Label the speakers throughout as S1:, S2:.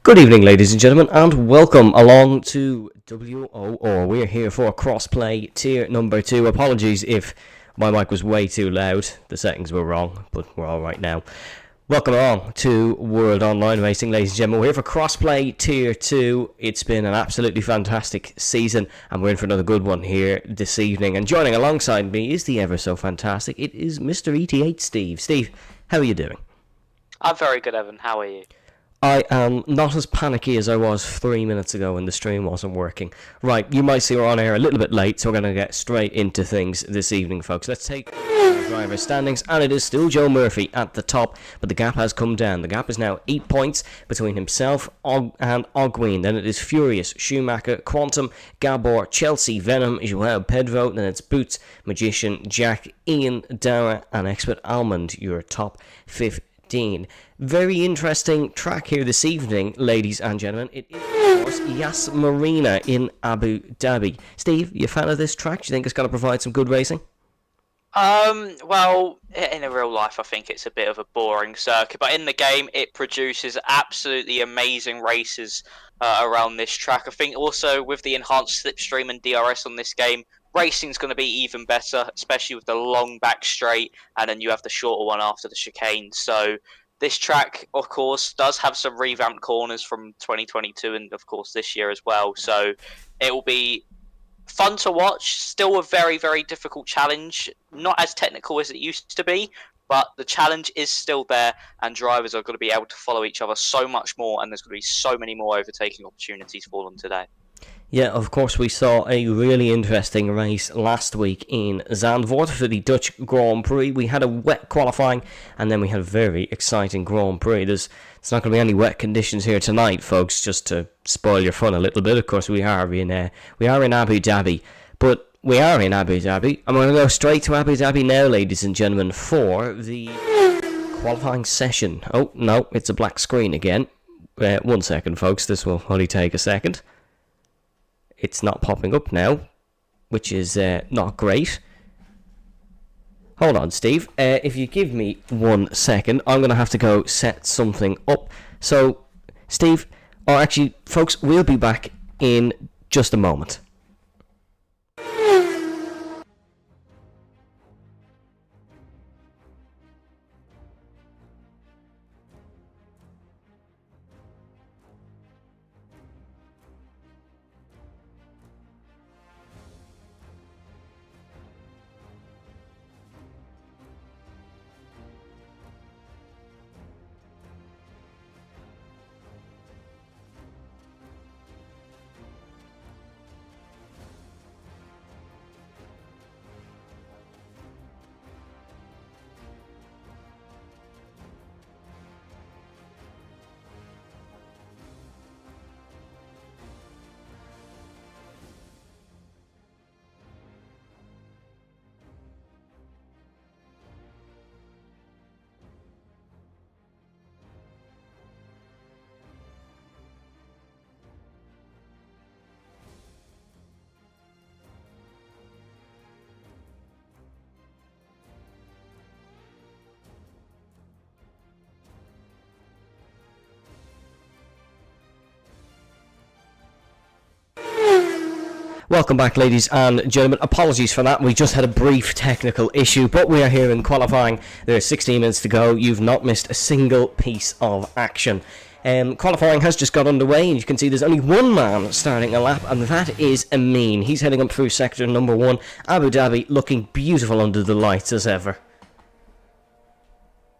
S1: Good evening, ladies and gentlemen, and welcome along to WOR. We're here for crossplay tier number 2. Apologies if my mic was way too loud. The settings were wrong, but we're all right now. Welcome along to World Online Racing, ladies and gentlemen. We're here for crossplay tier 2. It's been an absolutely fantastic season, and we're in for another good one here this evening. And joining alongside me is the ever so fantastic. It is Mr. ET8 Steve. Steve, how are you doing?
S2: I'm very good, Evan. How are you?
S1: I am not as panicky as I was 3 minutes ago when the stream wasn't working. Right, you might see we're on air a little bit late, so we're going to get straight into things this evening, folks. Let's take the driver standings, and it is still Joe Murphy at the top, but the gap has come down. The gap is now 8 points between himself and Ogween. Then it is Furious, Schumacher, Quantum, Gabor, Chelsea, Venom, Joao Pedro. Then it's Boots, Magician, Jack, Ian, Dara, and Expert Almond, your top 15. Very interesting track here this evening, ladies and gentlemen. It is, of course, Yas Marina in Abu Dhabi. Steve, you a fan of this track? Do you think it's going to provide some good racing?
S2: Well, in real life, I think it's a bit of a boring circuit, but in the game, it produces absolutely amazing races around this track. I think also with the enhanced slipstream and DRS on this game, racing's going to be even better, especially with the long back straight, and then you have the shorter one after the chicane. So this track, of course, does have some revamped corners from 2022 and, of course, this year as well. So it will be fun to watch. Still a very, very difficult challenge. Not as technical as it used to be, but the challenge is still there, and drivers are going to be able to follow each other so much more, and there's going to be so many more overtaking opportunities for them today.
S1: Yeah, of course, we saw a really interesting race last week in Zandvoort for the Dutch Grand Prix. We had a wet qualifying, and then we had a very exciting Grand Prix. There's not going to be any wet conditions here tonight, folks, just to spoil your fun a little bit. Of course, we are in Abu Dhabi, but we are in Abu Dhabi. I'm going to go straight to Abu Dhabi now, ladies and gentlemen, for the qualifying session. Oh, no, it's a black screen again. 1 second, folks, this will only take a second. It's not popping up now, which is not great. Hold on, Steve. If you give me 1 second, I'm going to have to go set something up. So, Steve, or actually, folks, we'll be back in just a moment. Welcome back, ladies and gentlemen. Apologies for that. We just had a brief technical issue, but we are here in qualifying. There are 16 minutes to go. You've not missed a single piece of action. Qualifying has just got underway, and you can see there's only one man starting a lap, and that is Amin. He's heading up through sector number 1. Abu Dhabi looking beautiful under the lights as ever.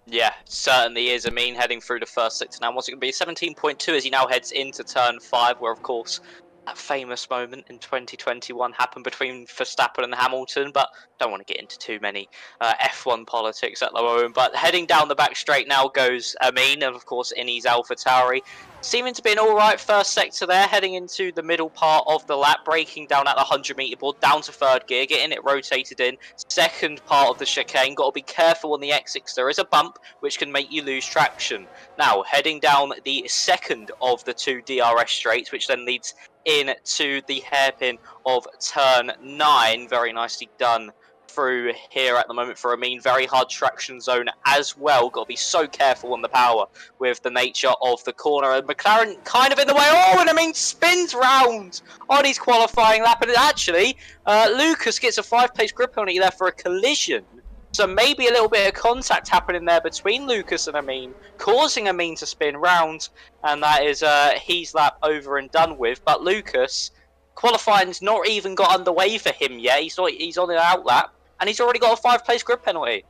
S2: Yeah, certainly is. Amin heading through the first sector now. What's it going to be? 17.2 as he now heads into turn 5, where, of course, that famous moment in 2021 happened between Verstappen and Hamilton, but don't want to get into too many F1 politics at the moment. But heading down the back straight now goes Amin, and of course Ines AlphaTauri. Seeming to be an alright first sector there, heading into the middle part of the lap, braking down at the 100-metre board, down to third gear, getting it rotated in. Second part of the chicane, got to be careful on the exits. There is a bump, which can make you lose traction. Now, heading down the second of the 2 DRS straights, which then leads into the hairpin of turn 9. Very nicely done through here at the moment for Amin. Very hard traction zone as well. Got to be so careful on the power with the nature of the corner. And McLaren kind of in the way. Oh, and Amin spins round on his qualifying lap. And actually, Lucas gets a 5-place grid penalty there for a collision. So maybe a little bit of contact happening there between Lucas and Amin, causing Amin to spin round. And that is his lap over and done with. But Lucas, qualifying's not even got underway for him yet. He's on an out lap. And he's already got a 5-place grid penalty.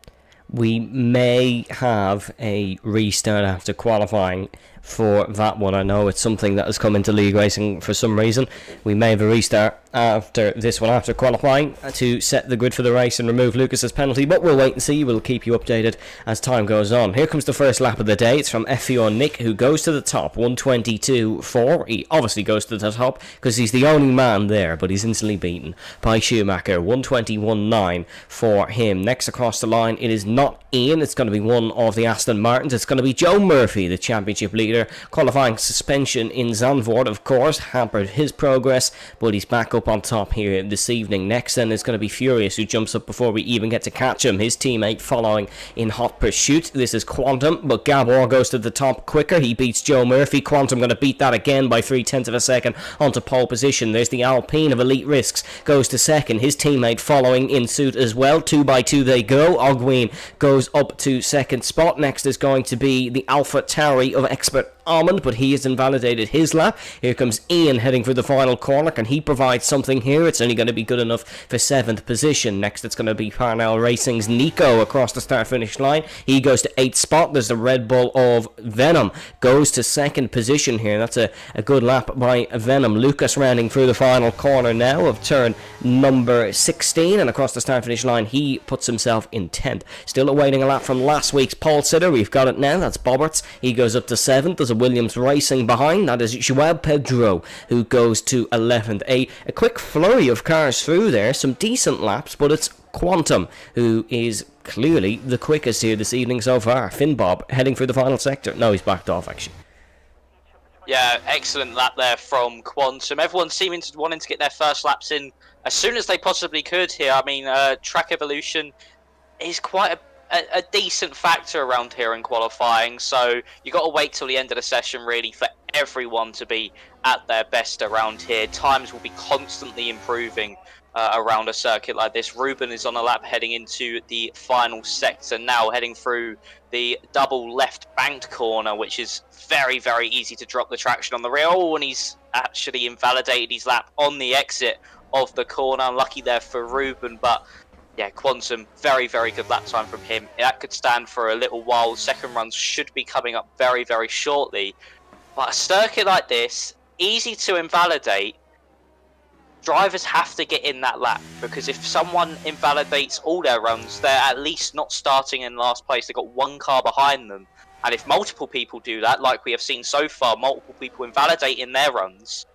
S1: We may have a restart after qualifying for that one. I know it's something that has come into league racing for some reason. We may have a restart after this one, after qualifying, to set the grid for the race and remove Lucas's penalty, but we'll wait and see. We'll keep you updated as time goes on. Here comes the first lap of the day. It's from F1 Nick, who goes to the top, 122.4. He obviously goes to the top because he's the only man there, but he's instantly beaten by Schumacher, 121.9 for him. Next across the line, it is not Ian. It's going to be one of the Aston Martins. It's going to be Joe Murphy, the championship leader. Qualifying suspension in Zandvoort, of course, hampered his progress, but he's back up on top here this evening. Next then is going to be Furious, who jumps up before we even get to catch him. His teammate following in hot pursuit. This is Quantum, but Gabor goes to the top quicker. He beats Joe Murphy. Quantum going to beat that again by 0.3 of a second onto pole position. There's the Alpine of Elite Risks, goes to second. His teammate following in suit as well. 2 by 2 they go. Ogween goes up to second spot. Next is going to be the Alpha Tauri of Expert Almond, but he has invalidated his lap. Here comes Ian heading for the final corner. Can he provide something here? It's only going to be good enough for 7th position. Next it's going to be Parnell Racing's Nico across the start finish line. He goes to 8th spot. There's the Red Bull of Venom, goes to 2nd position here. That's a good lap by Venom. Lucas rounding through the final corner now of turn number 16, and across the start finish line he puts himself in 10th. Still awaiting a lap from last week's pole sitter. We've got it now. That's Bobberts. He goes up to 7th. There's a Williams Racing behind. That is Joao Pedro, who goes to 11th. A quick flurry of cars through there. Some decent laps, but it's Quantum who is clearly the quickest here this evening so far. Finn Bob heading for the final sector. No, he's backed off actually.
S2: Yeah, excellent lap there from Quantum. Everyone seeming to wanting to get their first laps in as soon as they possibly could here. I mean, track evolution is quite a decent factor around here in qualifying, so you got to wait till the end of the session really for everyone to be at their best around here. Times will be constantly improving around a circuit like this. Ruben is on a lap heading into the final sector now, heading through the double left banked corner, which is very, very easy to drop the traction on the rear. Oh, and he's actually invalidated his lap on the exit of the corner. Unlucky there for Ruben, but yeah, Quantum, very, very good lap time from him. That could stand for a little while. Second runs should be coming up very, very shortly. But a circuit like this, easy to invalidate. Drivers have to get in that lap, because if someone invalidates all their runs, they're at least not starting in last place. They've got one car behind them. And if multiple people do that, like we have seen so far, multiple people invalidating their runs,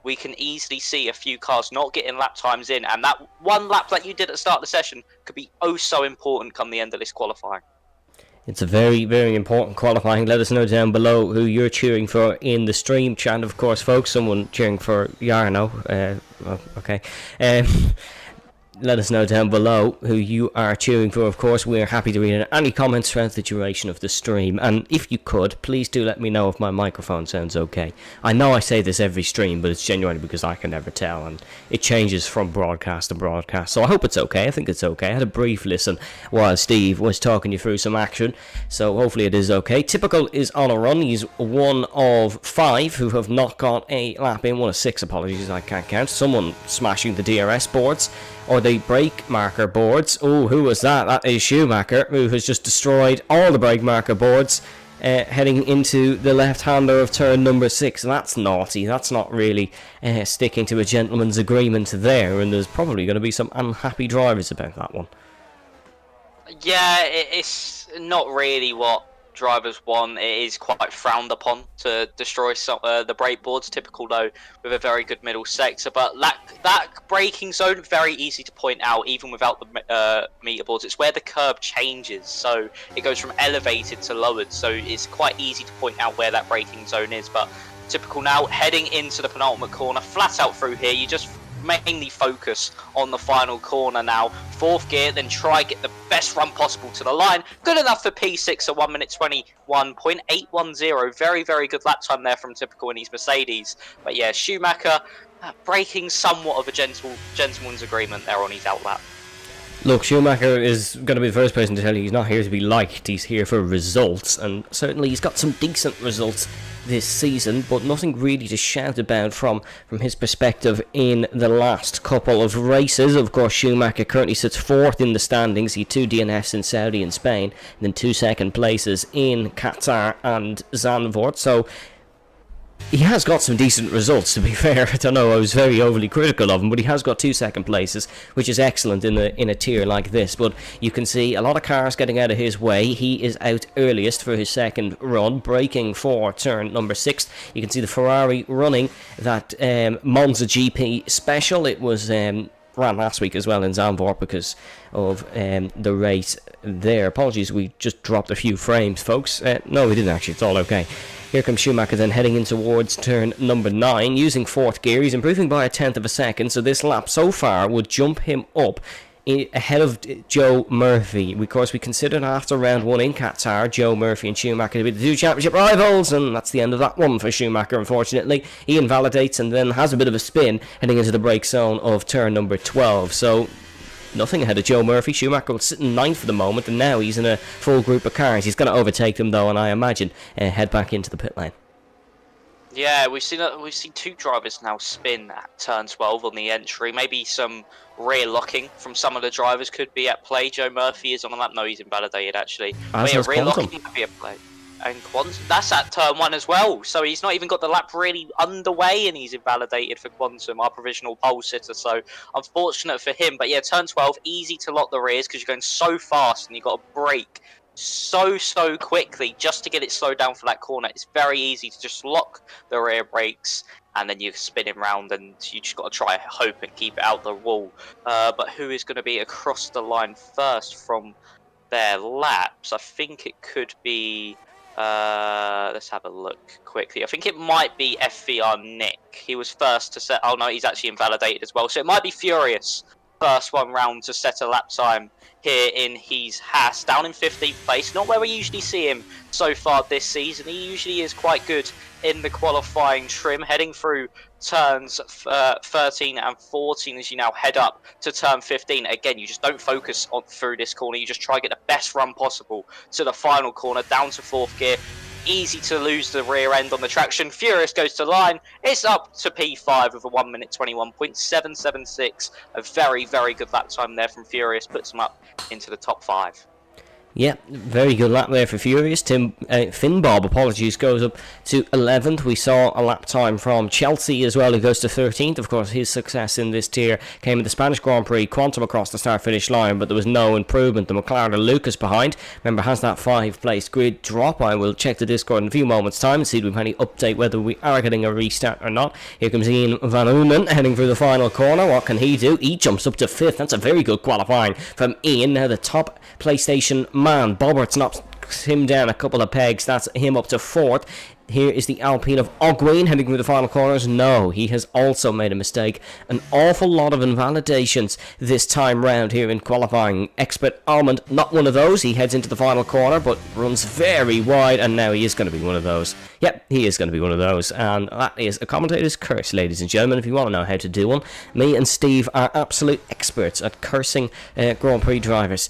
S2: we can easily see a few cars not getting lap times in, and that one lap that you did at the start of the session could be oh so important come the end of this qualifying.
S1: It's a very, very important qualifying. Let us know down below who you're cheering for in the stream chat, of course, folks. Someone cheering for Yarno. Okay. Let us know down below who you are cheering for, of course. We are happy to read any comments throughout the duration of the stream. And if you could, please do let me know if my microphone sounds okay. I know I say this every stream, but it's genuinely because I can never tell, and it changes from broadcast to broadcast. So I hope it's okay. I think it's okay. I had a brief listen while Steve was talking you through some action, so hopefully it is okay. Typical is on a run. He's one of 5 who have not got a lap in. 1 of 6, apologies, I can't count. Someone smashing the DRS boards or the brake marker boards. Oh, who was that? That is Schumacher, who has just destroyed all the brake marker boards, heading into the left-hander of turn number 6. That's naughty. That's not really sticking to a gentleman's agreement there, and there's probably going to be some unhappy drivers about that one.
S2: Yeah, it's not really what drivers want. It is quite frowned upon to destroy some the brake boards. Typical though, with a very good middle sector, but that braking zone very easy to point out even without the meter boards. It's where the curb changes, so it goes from elevated to lowered, so it's quite easy to point out where that braking zone is. But typical now, heading into the penultimate corner, flat out through here. You just mainly focus on the final corner now. Fourth gear, then try get the best run possible to the line. Good enough for P6 at 1 minute 21.810. Very, very good lap time there from typical in his Mercedes. But yeah, Schumacher breaking somewhat of a gentleman's agreement there on his outlap.
S1: Look, Schumacher is going to be the first person to tell you he's not here to be liked, he's here for results, and certainly he's got some decent results this season, but nothing really to shout about from his perspective in the last couple of races. Of course, Schumacher currently sits 4th in the standings. He had 2 DNFs in Saudi and Spain, and then 2 second places in Qatar and Zandvoort, so he has got some decent results, to be fair. I don't know, I was very overly critical of him, but he has got 2 second places, which is excellent in a tier like this. But you can see a lot of cars getting out of his way. He is out earliest for his second run, braking for turn number 6. You can see the Ferrari running that Monza GP special. It was ran last week as well in Zandvoort because of the race there. Apologies, we just dropped a few frames, folks. No, we didn't actually, it's all okay. Here comes Schumacher then heading in towards turn number 9, using 4th gear. He's improving by 1/10 of a second, so this lap so far would jump him up ahead of Joe Murphy. Of course, we considered after round 1 in Qatar, Joe Murphy and Schumacher to be the 2 championship rivals, and that's the end of that one for Schumacher, unfortunately. He invalidates and then has a bit of a spin heading into the brake zone of turn number 12, so nothing ahead of Joe Murphy. Schumacher was sitting 9th for the moment, and now he's in a full group of cars. He's going to overtake them, though, and I imagine head back into the pit lane.
S2: Yeah, we've seen 2 drivers now spin at turn 12 on the entry. Maybe some rear locking from some of the drivers could be at play. Joe Murphy is on a lap. No, he's invalidated, actually. But yeah, rear locking could be at play. And Quantum, that's at turn 1 as well. So he's not even got the lap really underway, and he's invalidated for Quantum, our provisional pole sitter. So unfortunate for him. But yeah, turn 12, easy to lock the rears because you're going so fast and you've got to brake so quickly just to get it slowed down for that corner. It's very easy to just lock the rear brakes and then you're spinning round and you just got to try hope and keep it out the wall. But who is going to be across the line first from their laps? I think it could be... let's have a look quickly. I think it might be FVR Nick. He was first to set... Oh no, he's actually invalidated as well. So it might be Furious. First one round to set a lap time here in his Haas. Down in 15th place. Not where we usually see him so far this season. He usually is quite good in the qualifying trim. Heading through turns 13 and 14 as you now head up to turn 15. Again, you just don't focus on through this corner. You just try to get the best run possible to the final corner. Down to 4th gear. Easy to lose the rear end on the traction. Furious goes to line. It's up to P5 with a 1 minute 21.776. A very, very good lap time there from Furious. Puts him up into the top 5.
S1: Yeah, very good lap there for Furious. Finn Bob, apologies, goes up to 11th. We saw a lap time from Chelsea as well, who goes to 13th. Of course, his success in this tier came in the Spanish Grand Prix, Quantum across the start-finish line, but there was no improvement. The McLaren Lucas behind, remember, has that 5-place grid drop. I will check the Discord in a few moments' time and see if we have any update whether we are getting a restart or not. Here comes Ian Van Oomen heading through the final corner. What can he do? He jumps up to 5th. That's a very good qualifying from Ian. Now the top PlayStation man, Bobbert knocks him down a couple of pegs. That's him up to 4th. Here is the Alpine of Ogwyn heading through the final corners. No, he has also made a mistake. An awful lot of invalidations this time round here in qualifying. Expert Almond, not one of those. He heads into the final corner but runs very wide, and now he is going to be one of those. Yep, he is going to be one of those, and that is a commentator's curse, ladies and gentlemen. If you want to know how to do one, me and Steve are absolute experts at cursing Grand Prix drivers.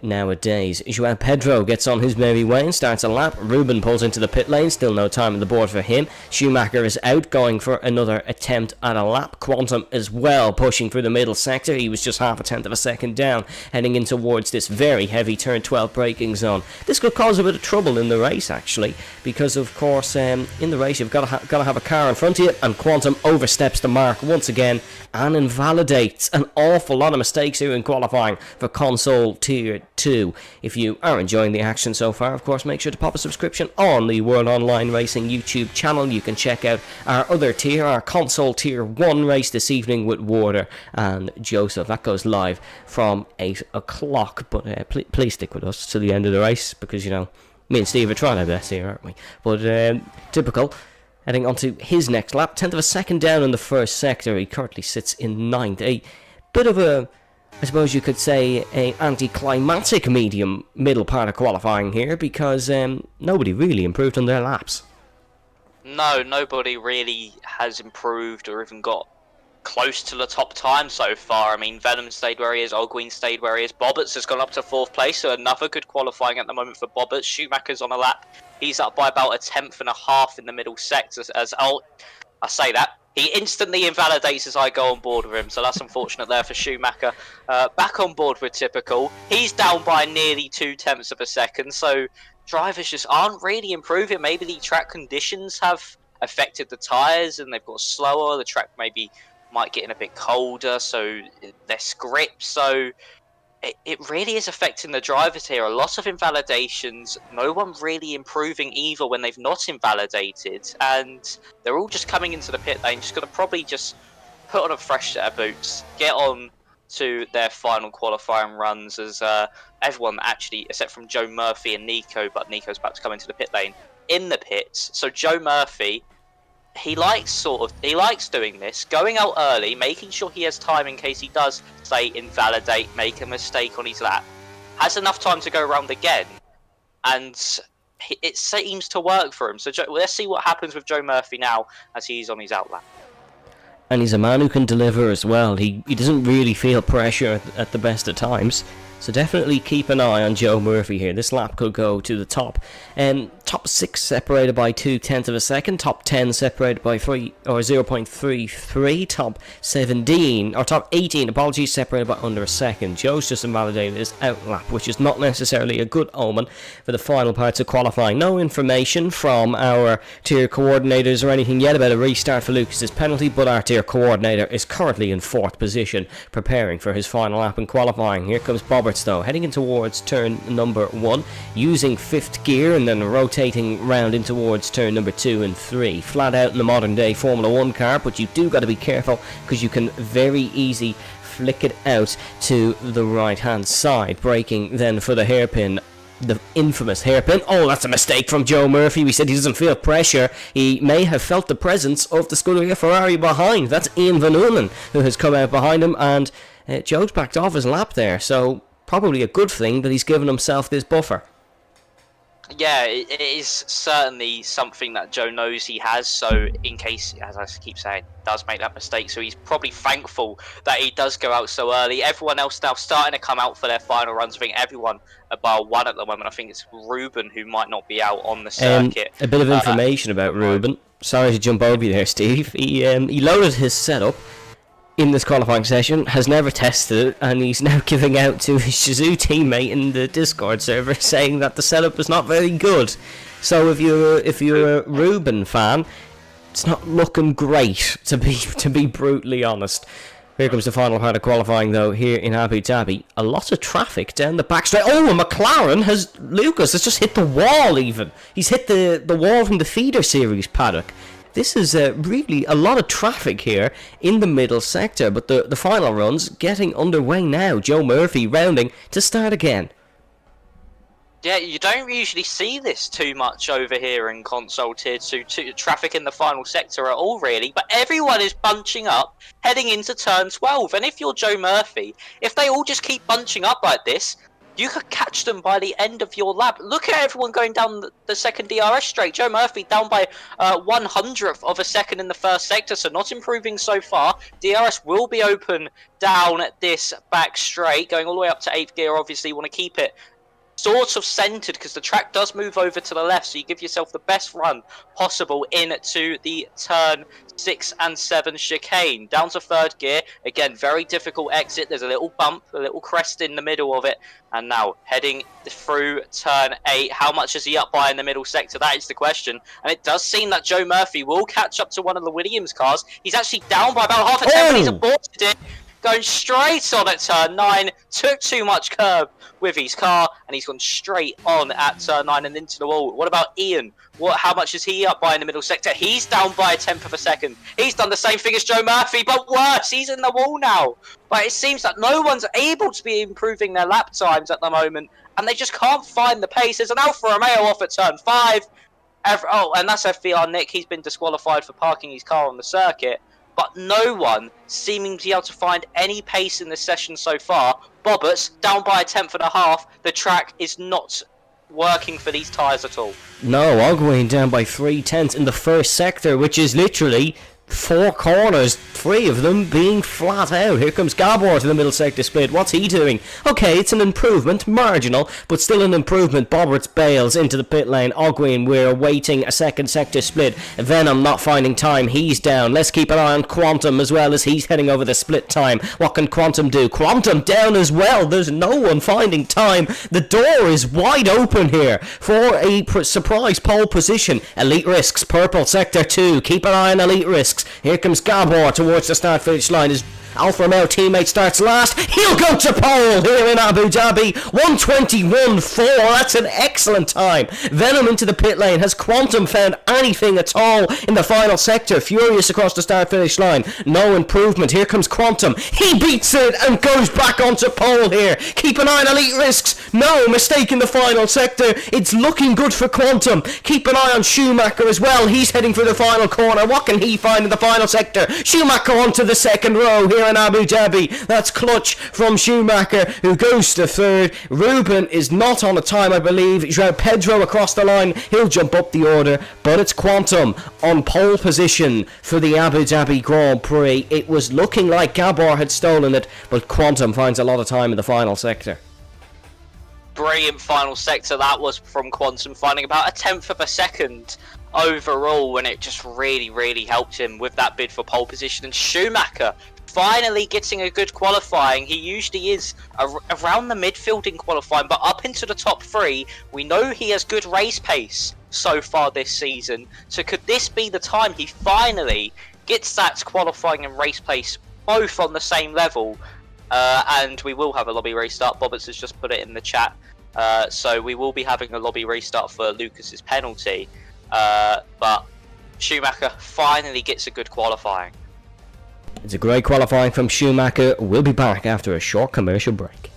S1: Nowadays, Joao Pedro gets on his merry way and starts a lap. Ruben pulls into the pit lane, still no time on the board for him. Schumacher is out, going for another attempt at a lap. Quantum as well, pushing through the middle sector. He was just 0.5 of a second down, heading in towards this very heavy turn 12 braking zone. This could cause a bit of trouble in the race, actually, because of course in the race you've got to have a car in front of you, and Quantum oversteps the mark once again and invalidates. An awful lot of mistakes here in qualifying for console tier 2. If you are enjoying the action so far, of course, make sure to pop a subscription on the World Online Racing YouTube channel. You can check out our other tier, our console tier 1 race this evening with Warder and Joseph. That goes live from 8 o'clock, but please stick with us to the end of the race, because, you know, me and Steve are trying our best here, aren't we? But typical. Heading on to his next lap, 10th of a second down in the first sector. He currently sits in 9th. A bit of a, I suppose you could say, a anticlimactic middle part of qualifying here, because nobody really improved on their laps.
S2: No, nobody really has improved or even got close to the top time so far. I mean, Venom stayed where he is, Alguin stayed where he is, Bobberts has gone up to 4th place, so another good qualifying at the moment for Bobberts. Schumacher's on a lap. He's up by about 1/10.5 in the middle sector. I say that. He instantly invalidates as I go on board with him, so that's unfortunate there for Schumacher. Back on board with Typical. He's down by nearly 0.2 of a second, so drivers just aren't really improving. Maybe the track conditions have affected the tyres and they've got slower. The track maybe might get in a bit colder, so less grip. So it really is affecting the drivers here. A lot of invalidations. No one really improving either when they've not invalidated. And they're all just coming into the pit lane. Just going to probably just put on a fresh set of boots, get on to their final qualifying runs, as everyone actually, except from Joe Murphy and Nico, but Nico's about to come into the pit lane, in the pits. So Joe Murphy, he likes doing this, going out early, making sure he has time in case he does, say, invalidate, make a mistake on his lap, has enough time to go around again, and it seems to work for him. So let's see what happens with Joe Murphy now as he's on his outlap.
S1: And he's a man who can deliver as well. He doesn't really feel pressure at the best of times. So definitely keep an eye on Joe Murphy here. This lap could go to the top. Top 6 separated by 0.2 of a second. Top 10 separated by 0.33. Top 17, or top 18, apologies, separated by under a second. Joe's just invalidated his outlap, which is not necessarily a good omen for the final parts of qualifying. No information from our tier coordinators or anything yet about a restart for Lucas's penalty, but our tier coordinator is currently in 4th position, preparing for his final lap in qualifying. Here comes Bobberts, though, heading in towards turn number 1, using 5th gear and then rotating round in towards turn number 2 and 3. Flat out in the modern day Formula 1 car, but you do got to be careful because you can very easy flick it out to the right hand side. Braking then for the hairpin, the infamous hairpin. Oh, that's a mistake from Joe Murphy. We said he doesn't feel pressure. He may have felt the presence of the Scuderia Ferrari behind. That's Ian Van Unen who has come out behind him, and Joe's backed off his lap there, so probably a good thing that he's given himself this buffer.
S2: Yeah, it is certainly something that Joe knows he has, so in case, as I keep saying, does make that mistake, so he's probably thankful that he does go out so early. Everyone else now starting to come out for their final runs. I think everyone bar one at the moment. I think it's Ruben who might not be out on the circuit.
S1: A bit of information about Ruben. Sorry to jump over you there, Steve. He loaded his setup in this qualifying session, has never tested it, and he's now giving out to his Shizou teammate in the Discord server saying that the setup is not very good. So if you're a Ruben fan, it's not looking great, to be brutally honest. Here comes the final part of qualifying, though, here in Abu Dhabi. A lot of traffic down the back straight. Oh, Lucas has just hit the wall even. He's hit the wall from the feeder series paddock. This is really a lot of traffic here in the middle sector, but the final run's getting underway now. Joe Murphy rounding to start again.
S2: Yeah, you don't usually see this too much over here in console tier 2 traffic in the final sector at all, really, but everyone is bunching up heading into turn 12, and if you're Joe Murphy, if they all just keep bunching up like this, you could catch them by the end of your lap. Look at everyone going down the second DRS straight. Joe Murphy down by 1/100th of a second in the first sector, so not improving so far. DRS will be open down this back straight, going all the way up to 8th gear. Obviously, you want to keep it sort of centered because the track does move over to the left, so you give yourself the best run possible into the turn 6 and 7 chicane. Down to 3rd gear, again, very difficult exit. There's a little bump, a little crest in the middle of it, and now heading through turn 8. How much is he up by in the middle sector? That is the question, and it does seem that Joe Murphy will catch up to one of the Williams cars. He's actually down by about half a tenth, but he's aborted it, going straight on at turn 9, took too much curb with his car, and he's gone straight on at turn 9 and into the wall. What about Ian? How much is he up by in the middle sector? He's down by 1/10 of a second. He's done the same thing as Joe Murphy, but worse. He's in the wall now. But it seems that no one's able to be improving their lap times at the moment, and they just can't find the pace. There's an Alfa Romeo off at turn 5. And that's FVR Nick. He's been disqualified for parking his car on the circuit. But no one seeming to be able to find any pace in this session so far. Bobberts down by a tenth and a half. The track is not working for these tyres at all.
S1: No, Ogwayne down by 3/10 in the first sector, which is literally 4 corners, 3 of them being flat out. Here comes Gabor to the middle sector split. What's he doing? Okay, it's an improvement, marginal, but still an improvement. Bobberts bails into the pit lane. Ogwyn, we're awaiting a second sector split. Venom not finding time. He's down. Let's keep an eye on Quantum as well as he's heading over the split time. What can Quantum do? Quantum down as well. There's no one finding time. The door is wide open here for a surprise pole position. Elite Risks, purple sector 2. Keep an eye on Elite Risks. Here comes Gabor towards the start finish line. His Alfa Romeo teammate starts last. He'll go to pole here in Abu Dhabi. 1:21.4. That's an excellent time. Venom into the pit lane. Has Quantum found anything at all in the final sector? Furious across the start finish line. No improvement. Here comes Quantum. He beats it and goes back onto pole here. Keep an eye on Elite Risks. No mistake in the final sector. It's looking good for Quantum. Keep an eye on Schumacher as well. He's heading for the final corner. What can he find in the final sector? Schumacher onto the second row here in Abu Dhabi. That's clutch from Schumacher, who goes to third. Ruben is not on a time, I believe. João Pedro across the line. He'll jump up the order, but it's Quantum on pole position for the Abu Dhabi Grand Prix. It was looking like Gabor had stolen it, but Quantum finds a lot of time in the final sector.
S2: Brilliant final sector that was from Quantum, finding about a tenth of a second overall, and it just really helped him with that bid for pole position. And Schumacher finally getting a good qualifying. He usually is around the midfield in qualifying, but up into the top 3, we know he has good race pace so far this season. So could this be the time he finally gets that qualifying and race pace both on the same level? And we will have a lobby restart. Bobberts has just put it in the chat. So we will be having a lobby restart for Lucas's penalty. But Schumacher finally gets a good qualifying.
S1: It's a great qualifying from Schumacher. We'll be back after a short commercial break.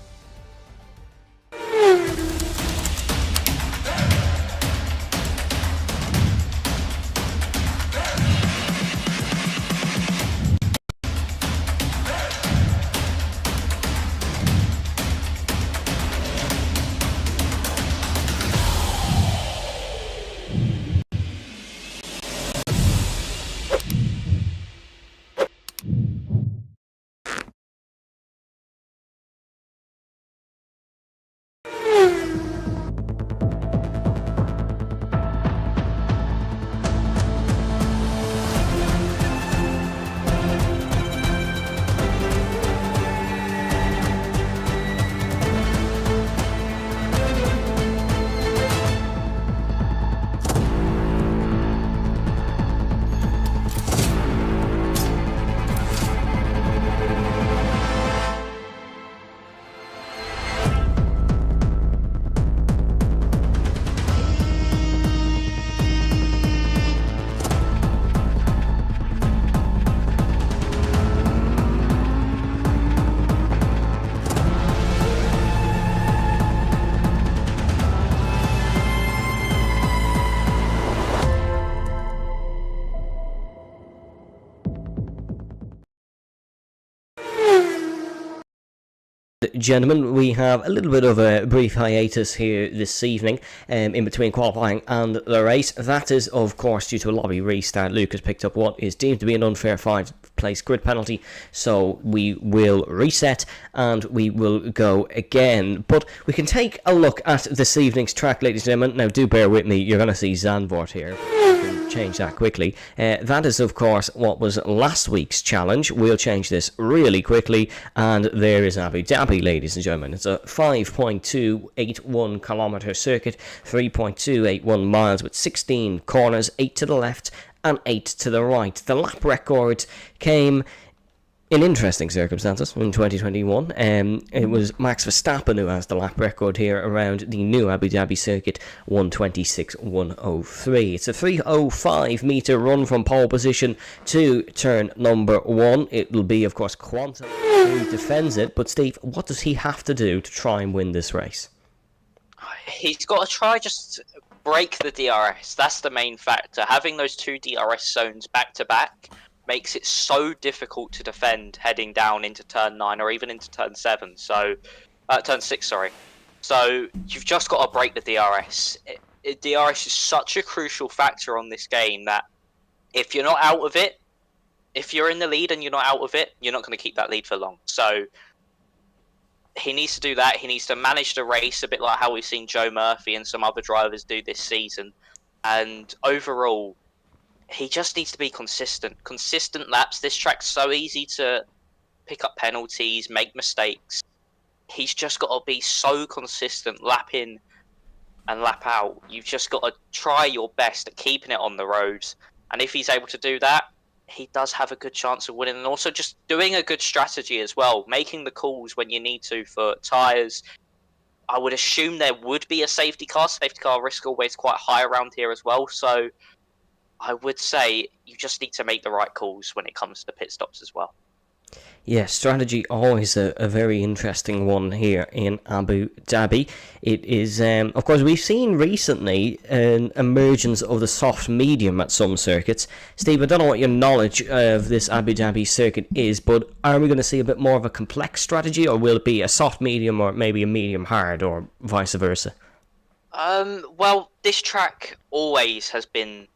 S1: Gentlemen, we have a little bit of a brief hiatus here this evening in between qualifying and the race. That is, of course, due to a lobby restart. Lucas picked up what is deemed to be an unfair 5-place grid penalty, so we will reset and we will go again. But we can take a look at this evening's track, ladies and gentlemen. Now, do bear with me. You're going to see Zandvoort here. Change that quickly. That is, of course, what was last week's challenge. We'll change this really quickly, and there is Abu Dhabi, ladies and gentlemen. It's a 5.281 kilometer circuit, 3.281 miles with 16 corners, 8 to the left and 8 to the right. The lap record came in interesting circumstances in 2021. It was Max Verstappen who has the lap record here around the new Abu Dhabi circuit, 1:26.103. It's a 3:05 meter run from pole position to turn number 1. It will be, of course, Quantum who defends it. But Steve, what does he have to do to try and win this race?
S2: He's got to try just break the DRS. That's the main factor. Having those 2 DRS zones back to back makes it so difficult to defend heading down into turn 9 or even into turn 7. So, turn 6, sorry. So you've just got to break the DRS. DRS is such a crucial factor on this game that if you're not out of it, if you're in the lead and you're not out of it, you're not going to keep that lead for long. So he needs to do that. He needs to manage the race a bit like how we've seen Joe Murphy and some other drivers do this season. And overall, he just needs to be consistent. Consistent laps. This track's so easy to pick up penalties, make mistakes. He's just got to be so consistent, lap in and lap out. You've just got to try your best at keeping it on the roads. And if he's able to do that, he does have a good chance of winning. And also just doing a good strategy as well, making the calls when you need to for tyres. I would assume there would be a safety car. Safety car risk always quite high around here as well. So I would say you just need to make the right calls when it comes to pit stops as well.
S1: Yeah, strategy always a very interesting one here in Abu Dhabi. It is, of course, we've seen recently an emergence of the soft medium at some circuits. Steve, I don't know what your knowledge of this Abu Dhabi circuit is, but are we going to see a bit more of a complex strategy, or will it be a soft medium or maybe a medium hard, or vice versa?
S2: Well, this track always has been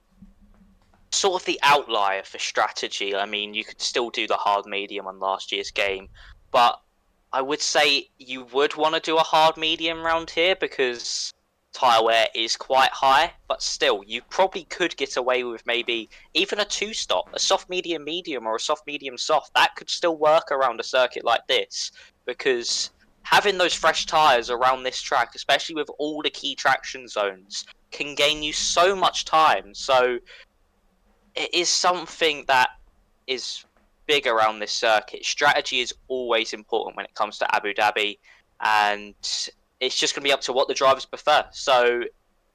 S2: sort of the outlier for strategy. I mean, you could still do the hard medium on last year's game, but I would say you would want to do a hard medium round here because tyre wear is quite high, but still, you probably could get away with maybe even a 2-stop, a soft medium medium or a soft medium soft. That could still work around a circuit like this because having those fresh tyres around this track, especially with all the key traction zones, can gain you so much time. So it is something that is big around this circuit. Strategy is always important when it comes to Abu Dhabi, and it's just going to be up to what the drivers prefer. So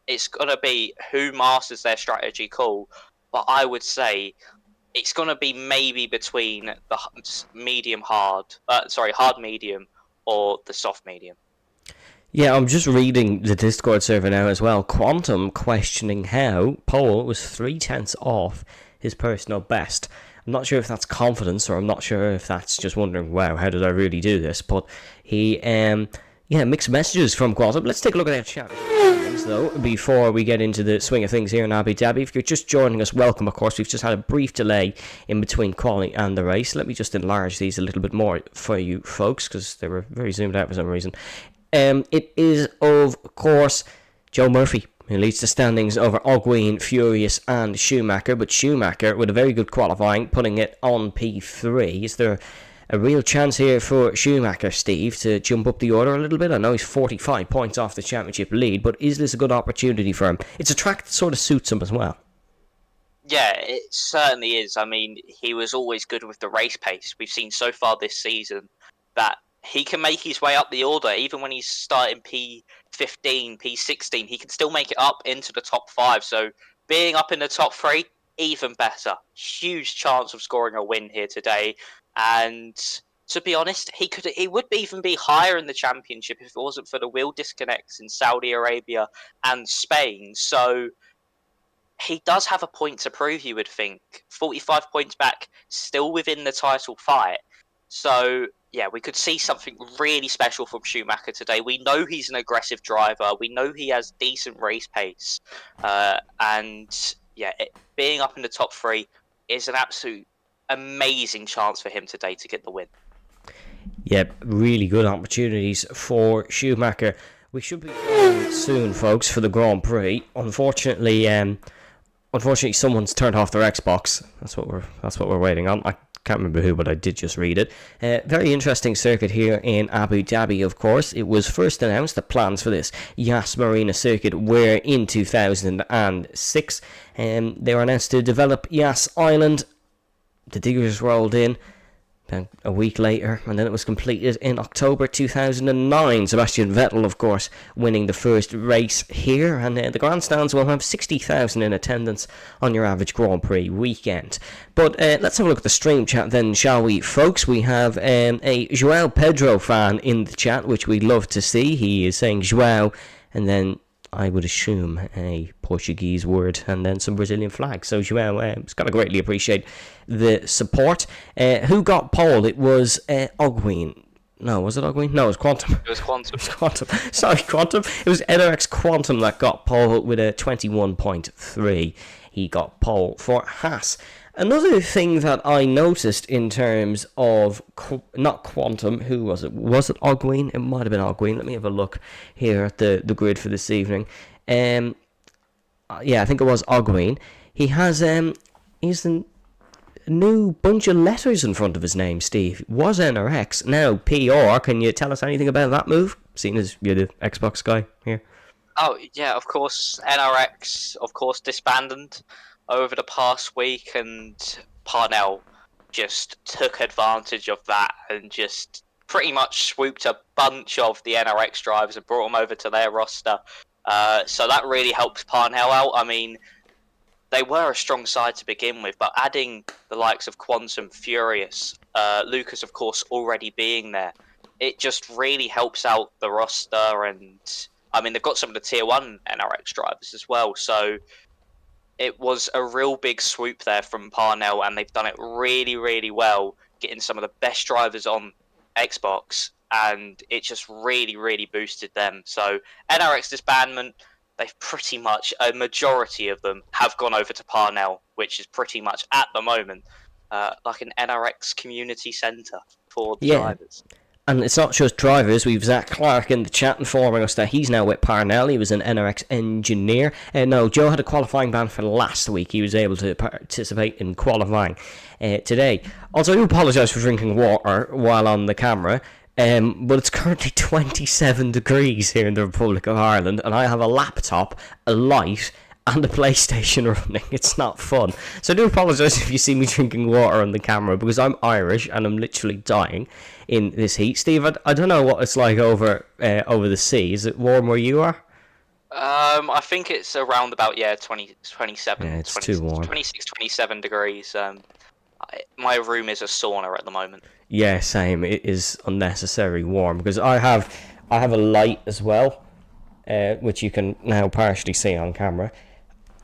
S2: it's going to be who masters their strategy call, but I would say it's going to be maybe between the hard medium or the soft medium.
S1: Yeah, I'm just reading the Discord server now as well. Quantum questioning how Pole was 0.3 off his personal best. I'm not sure if that's confidence, or I'm not sure if that's just wondering, wow, how did I really do this? But he, mixed messages from Quantum. Let's take a look at our chat though, before we get into the swing of things here in Abu Dhabi. If you're just joining us, welcome. Of course, we've just had a brief delay in between quali and the race. Let me just enlarge these a little bit more for you folks, because they were very zoomed out for some reason. It is, of course, Joe Murphy who leads the standings over Ogween, Furious and Schumacher, but Schumacher with a very good qualifying, putting it on P3. Is there a real chance here for Schumacher, Steve, to jump up the order a little bit? I know he's 45 points off the championship lead, but is this a good opportunity for him? It's a track that sort of suits him as well.
S2: Yeah, it certainly is. I mean, he was always good with the race pace. We've seen so far this season that he can make his way up the order. Even when he's starting P15, P16, he can still make it up into the top 5. So being up in the top 3, even better. Huge chance of scoring a win here today. And to be honest, he would even be higher in the championship if it wasn't for the wheel disconnects in Saudi Arabia and Spain. So he does have a point to prove, you would think. 45 points back, still within the title fight. So yeah, we could see something really special from Schumacher today. We know he's an aggressive driver. We know he has decent race pace. And yeah, being up in the top 3 is an absolute amazing chance for him today to get the win.
S1: Yeah, really good opportunities for Schumacher. We should be going soon, folks, for the Grand Prix. Unfortunately, someone's turned off their Xbox. That's what we're waiting on. I can't remember who, but I did just read it. Very interesting circuit here in Abu Dhabi, of course. It was first announced that plans for this Yas Marina circuit were in 2006. They were announced to develop Yas Island. The diggers rolled in about a week later, and then it was completed in October 2009. Sebastian Vettel, of course, winning the first race here, and the grandstands will have 60,000 in attendance on your average Grand Prix weekend. But let's have a look at the stream chat then, shall we, folks? We have a Joao Pedro fan in the chat, which we love to see. He is saying Joao, and then I would assume, a Portuguese word and then some Brazilian flags. So, João, it's got to greatly appreciate the support. Who got pole? It was Ogwin. No, was it Ogwin? No, it was Quantum.
S2: It was Quantum.
S1: It was Quantum. Sorry, Quantum. It was NRX Quantum that got pole with a 21.3. He got pole for Haas. Another thing that I noticed in terms of, not Quantum, who was it? Was it Ogwin? It might have been Ogwin. Let me have a look here at the grid for this evening. Yeah, I think it was Ogwin. He has he's a new bunch of letters in front of his name, Steve. Was NRX, now PR. Can you tell us anything about that move, seeing as you're the Xbox guy here?
S2: Oh, yeah, of course. NRX, of course, disbanded over the past week, and Parnell just took advantage of that and just pretty much swooped a bunch of the NRX drivers and brought them over to their roster. So that really helps Parnell out. I mean, they were a strong side to begin with, but adding the likes of Quantum, Furious, Lucas, of course, already being there, it just really helps out the roster. And I mean, they've got some of the tier 1 NRX drivers as well, so it was a real big swoop there from Parnell, and they've done it really, really well, getting some of the best drivers on Xbox, and it just really, really boosted them. So NRX disbandment, they've pretty much, a majority of them have gone over to Parnell, which is pretty much, at the moment, like an NRX community centre for the drivers.
S1: And it's not just drivers. We've Zach Clark in the chat informing us that he's now with Parnell. He was an NRX engineer. No, Joe had a qualifying ban for last week. He was able to participate in qualifying today. Also, I do apologise for drinking water while on the camera. But it's currently 27 degrees here in the Republic of Ireland, and I have a laptop, a light, and a PlayStation running. It's not fun. So I do apologise if you see me drinking water on the camera, because I'm Irish and I'm literally dying in this heat. Steve, I don't know what it's like over the sea. Is it warm where you are?
S2: I think it's around about 27.
S1: Yeah, it's
S2: 20,
S1: too warm.
S2: 26, 27 degrees. My room is a sauna at the moment.
S1: Yeah, same. It is unnecessary warm, because I have a light as well, which you can now partially see on camera.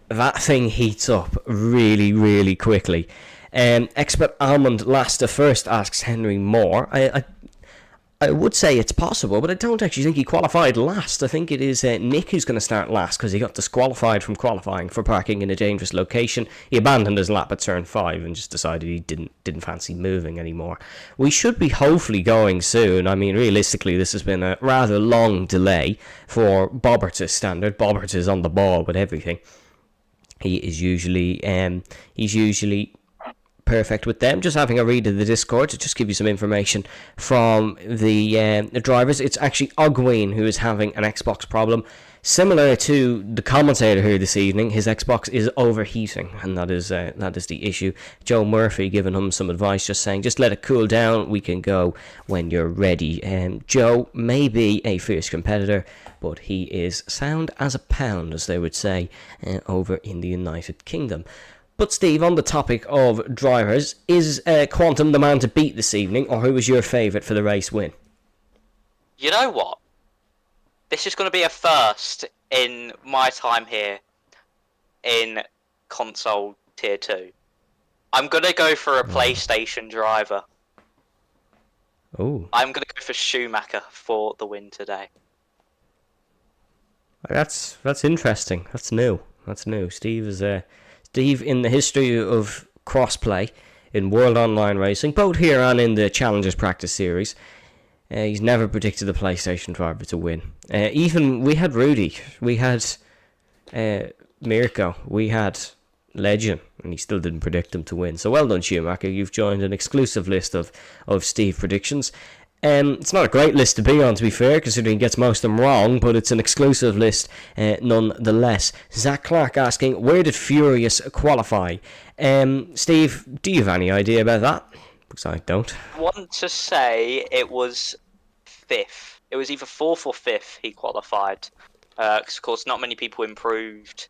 S1: That thing heats up really, really quickly. Expert Almond Lasta First asks Henry Moore. I would say it's possible, but I don't actually think he qualified last. I think it is Nick who's going to start last, because he got disqualified from qualifying for parking in a dangerous location. He abandoned his lap at turn 5 and just decided he didn't fancy moving anymore. We should be hopefully going soon. I mean, realistically, this has been a rather long delay for Bobbert's standard. Bobbert is on the ball with everything. He's usually perfect with them. Just having a read of the Discord to just give you some information from the drivers. It's actually Ogwin who is having an Xbox problem. Similar to the commentator here this evening, his Xbox is overheating, and that is the issue. Joe Murphy giving him some advice, just saying, just let it cool down, we can go when you're ready. Joe may be a fierce competitor, but he is sound as a pound, as they would say, over in the United Kingdom. But Steve, on the topic of drivers, is Quantum the man to beat this evening, or who was your favourite for the race win?
S2: You know what? This is going to be a first in my time here in console tier 2. I'm going to go for a PlayStation driver.
S1: Oh.
S2: I'm going to go for Schumacher for the win today.
S1: That's interesting. That's new. Steve is Steve, in the history of crossplay in World Online Racing, both here and in the Challengers Practice Series, he's never predicted the PlayStation driver to win. Even we had Rudy, we had Mirko, we had Legend, and he still didn't predict him to win. So well done, Schumacher. You've joined an exclusive list of Steve predictions. It's not a great list to be on, to be fair, considering he gets most of them wrong, but it's an exclusive list nonetheless. Zach Clark asking, where did Furious qualify? Steve, do you have any idea about that? Because I don't.
S2: I want to say it was 5th. It was either 4th or 5th he qualified. Because, of course, not many people improved.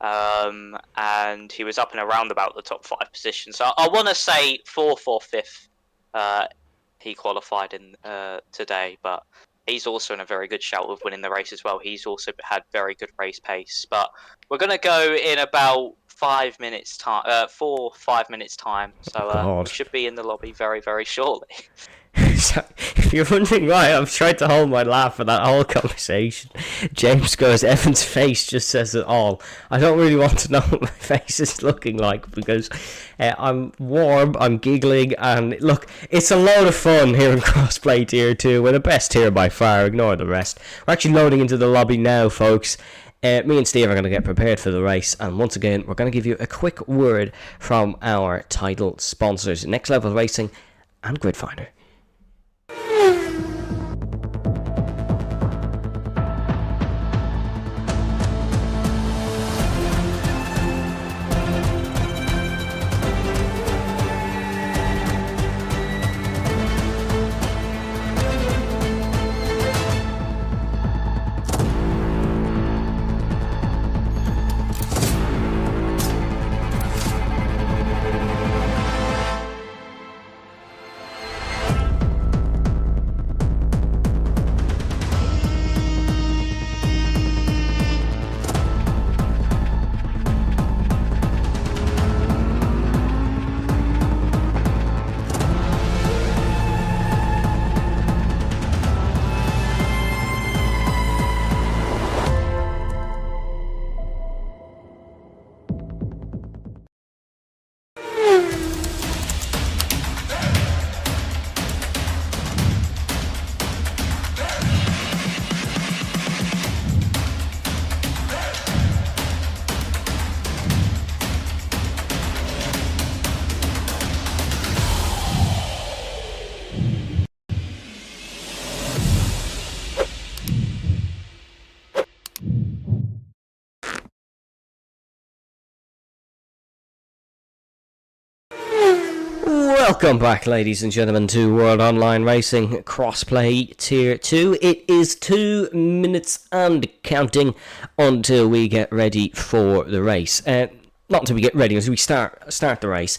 S2: And he was up and around about the top 5 position. So I want to say 4th or 5th he qualified in today. But he's also in a very good shout of winning the race as well. He's also had very good race pace. But we're going to go in about 5 minutes time, 5 minutes time. So we should be in the lobby very, very shortly.
S1: So, if you're wondering why I've tried to hold my laugh for that whole conversation, James goes, Evan's face just says it all. I don't really want to know what my face is looking like because I'm warm, I'm giggling, and look, it's a load of fun here in Crossplay Tier 2. We're the best tier by far, ignore the rest. We're actually loading into the lobby now, folks. Me and Steve are going to get prepared for the race, and once again, we're going to give you a quick word from our title sponsors, Next Level Racing and GridFinder. Welcome back, ladies and gentlemen, to World Online Racing Crossplay Tier 2. It is 2 minutes and counting until we get ready for the race. Not until we get ready, as we start the race.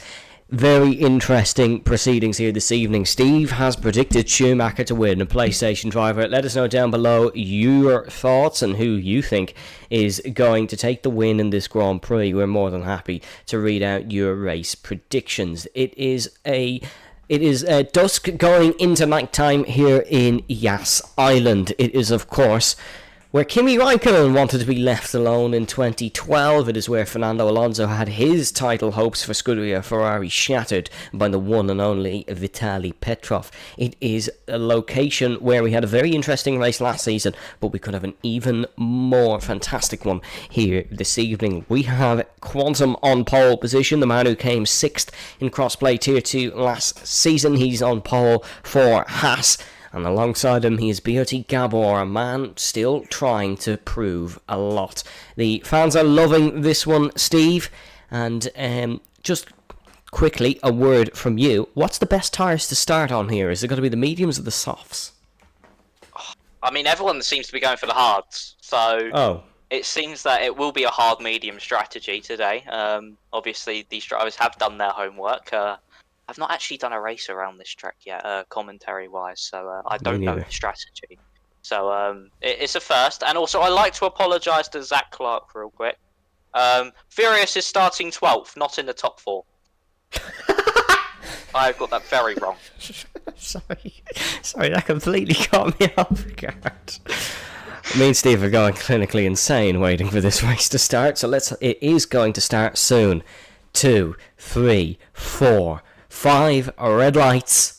S1: Very interesting proceedings here this evening. Steve has predicted Schumacher to win, a PlayStation driver. Let us know down below your thoughts and who you think is going to take the win in this Grand Prix. We're more than happy to read out your race predictions. It is dusk going into nighttime here in Yas Island. It is, of course, where Kimi Raikkonen wanted to be left alone in 2012. It is where Fernando Alonso had his title hopes for Scuderia Ferrari shattered by the one and only Vitaly Petrov. It is a location where we had a very interesting race last season, but we could have an even more fantastic one here this evening. We have Quantum on pole position, the man who came 6th in Crossplay Tier 2 last season. He's on pole for Haas. And alongside him, he is Bearty Gabor, a man still trying to prove a lot. The fans are loving this one, Steve. And just quickly, a word from you. What's the best tyres to start on here? Is it going to be the mediums or the softs?
S2: I mean, everyone seems to be going for the hards. So it seems that it will be a hard-medium strategy today. Obviously, these drivers have done their homework. I've not actually done a race around this track yet, commentary-wise, so I don't know the strategy. So it's a first, and also I'd like to apologise to Zach Clark real quick. Furious is starting 12th, not in the top 4. I've got that very wrong. Sorry,
S1: that completely caught me off guard. Me and Steve are going clinically insane waiting for this race to start, so it is going to start soon. 2, 3, 4... 5 red lights.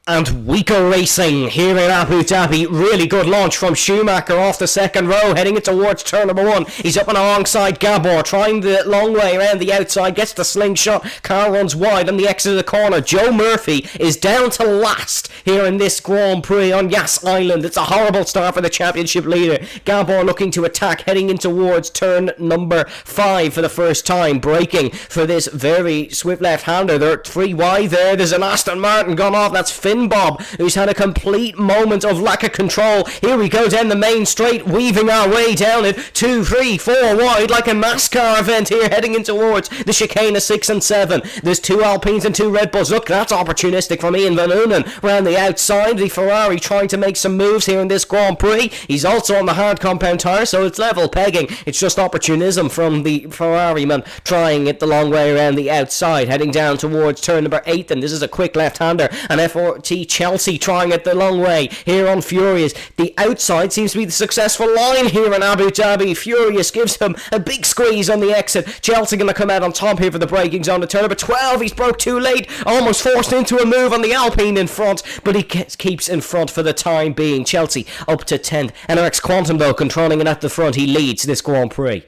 S1: And we go racing here in Abu Dhabi. Really good launch from Schumacher off the second row, heading it towards turn number 1. He's up and alongside Gabor, trying the long way around the outside, gets the slingshot. Car runs wide on the exit of the corner. Joe Murphy is down to last here in this Grand Prix on Yas Island. It's a horrible start for the championship leader. Gabor looking to attack, heading in towards turn number 5 for the first time, braking for this very swift left-hander. They're 3 wide there. There's an Aston Martin gone off. That's Phil Vinbob, who's had a complete moment of lack of control. Here we go down the main straight, weaving our way down it. 2, 3, 4 wide, like a NASCAR event here, heading in towards the chicane of 6 and 7. There's 2 Alpines and 2 Red Bulls. Look, that's opportunistic from Ian Van Unen round the outside. The Ferrari trying to make some moves here in this Grand Prix. He's also on the hard compound tyre, so it's level pegging. It's just opportunism from the Ferrari man trying it the long way around the outside, heading down towards turn number 8. And this is a quick left-hander. And FRT Chelsea trying it the long way here on Furious. The outside seems to be the successful line here in Abu Dhabi. Furious gives him a big squeeze on the exit. Chelsea going to come out on top here for the braking zone. To turn number 12, he's broke too late. Almost forced into a move on the Alpine in front, but he keeps in front for the time being. Chelsea up to 10th. NRX Quantum, though, controlling it at the front. He leads this Grand Prix.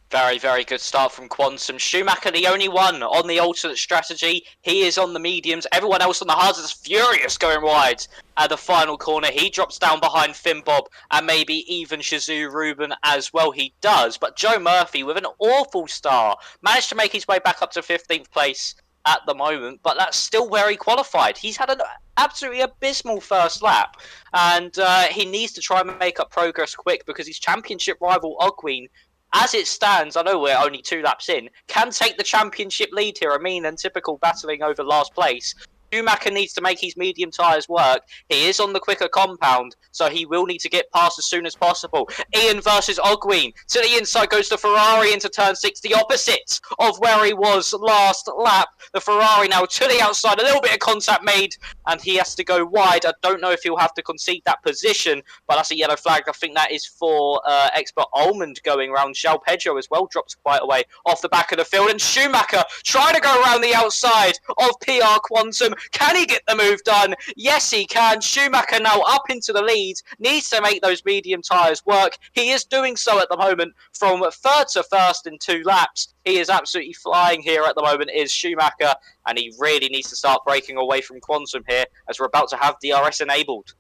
S2: Very, very good start from Quantum. Schumacher, the only one on the alternate strategy. He is on the mediums. Everyone else on the hards is furious going wide at the final corner. He drops down behind Finbob and maybe even Shazoo Ruben as well. He does. But Joe Murphy, with an awful start, managed to make his way back up to 15th place at the moment. But that's still where he qualified. He's had an absolutely abysmal first lap. And he needs to try and make up progress quick because his championship rival, Ogween, as it stands, I know we're only 2 laps in, can take the championship lead here. A mean and typical battling over last place. Schumacher needs to make his medium tyres work. He is on the quicker compound, so he will need to get past as soon as possible. Ian versus Ogween. To the inside goes the Ferrari into turn 6, the opposite of where he was last lap. The Ferrari now to the outside, a little bit of contact made, and he has to go wide. I don't know if he'll have to concede that position, but that's a yellow flag. I think that is for Expert Almond going around. João Pedro as well drops quite away off the back of the field, and Schumacher trying to go around the outside of PR Quantum. Can he get the move done? Yes, he can. Schumacher now up into the lead. Needs to make those medium tyres work. He is doing so at the moment from 3rd to 1st in 2 laps. He is absolutely flying here at the moment, is Schumacher, and he really needs to start breaking away from Quantum here as we're about to have DRS enabled.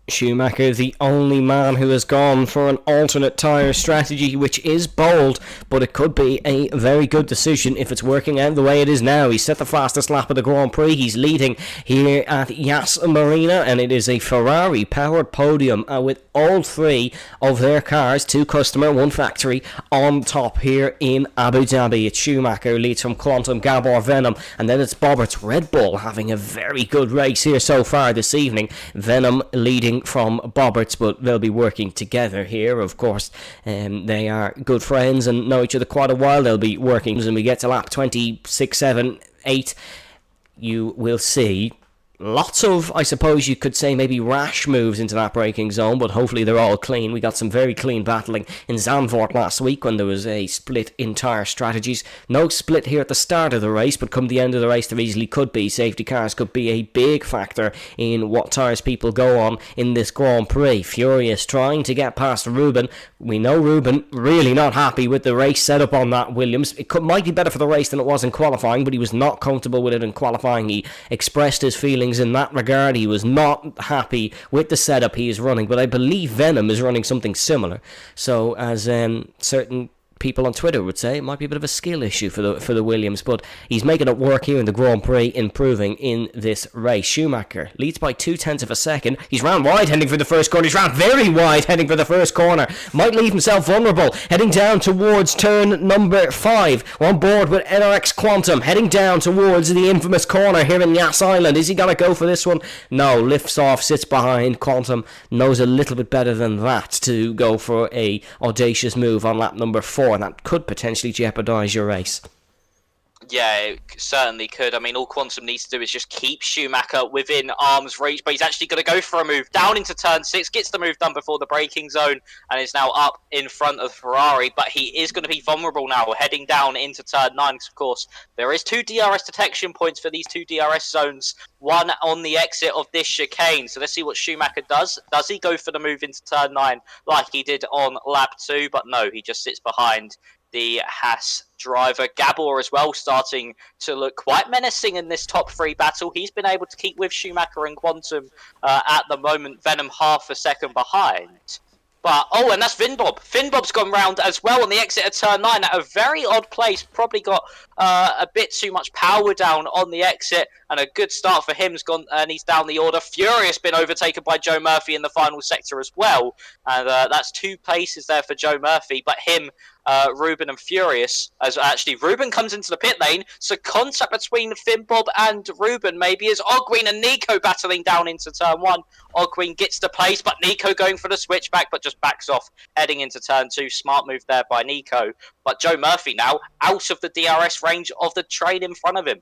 S1: Schumacher, the only man who has gone for an alternate tyre strategy, which is bold, but it could be a very good decision if it's working out the way it is now. He's set the fastest lap of the Grand Prix. He's leading here at Yas Marina, and it is a Ferrari-powered podium with all 3 of their cars, 2 customer, 1 factory, on top here in Abu Dhabi. It's Schumacher leads from Quantum, Gabor, Venom, and then it's Bobbert's Red Bull having a very good race here so far this evening. Venom leading from Bobberts, but they'll be working together here, of course. They are good friends and know each other quite a while. They'll be working, and we get to lap 26, 7, 8, you will see lots of, I suppose you could say, maybe rash moves into that braking zone, but hopefully they're all clean. We got some very clean battling in Zandvoort last week when there was a split in tyre strategies. No split here at the start of the race, but come the end of the race there easily could be. Safety cars could be a big factor in what tyres people go on in this Grand Prix. Furious trying to get past Ruben. We know Ruben really not happy with the race setup on that Williams. Might be better for the race than it was in qualifying, but he was not comfortable with it in qualifying. He expressed his feelings in that regard. He was not happy with the setup he is running, but I believe Venom is running something similar. So as certain people on Twitter would say, it might be a bit of a skill issue for the Williams, but he's making it work here in the Grand Prix, improving in this race. Schumacher leads by 0.2 of a second. He's round wide heading for the first corner. He's round very wide heading for the first corner. Might leave himself vulnerable heading down towards turn number 5. We're on board with NRX Quantum heading down towards the infamous corner here in Yas Island. Is he going to go for this one? No, lifts off, sits behind. Quantum knows a little bit better than that to go for a audacious move on lap number 4. And that could potentially jeopardise your race.
S2: Yeah, it certainly could. I mean, all Quantum needs to do is just keep Schumacher within arm's reach, but he's actually going to go for a move down into turn 6, gets the move done before the braking zone, and is now up in front of Ferrari, but he is going to be vulnerable now, heading down into turn 9, because of course, there is 2 DRS detection points for these 2 DRS zones, one on the exit of this chicane, so let's see what Schumacher does. Does he go for the move into turn 9 like he did on lap 2? But no, he just sits behind the Haas driver. Gabor as well starting to look quite menacing in this top 3 battle. He's been able to keep with Schumacher and Quantum at the moment. Venom half a second behind. But, oh, and that's Vinbob. Vinbob's gone round as well on the exit of turn 9 at a very odd place. Probably got a bit too much power down on the exit, and a good start for him's gone, and he's down the order. Furious been overtaken by Joe Murphy in the final sector as well, and that's 2 places there for Joe Murphy, but him, Ruben and Furious, as actually Ruben comes into the pit lane, so contact between Finn Bob and Ruben maybe as Ogween and Nico battling down into turn 1. Ogween gets the place, but Nico going for the switchback, but just backs off, heading into turn 2. Smart move there by Nico, but Joe Murphy now out of the DRS range of the train in front of him.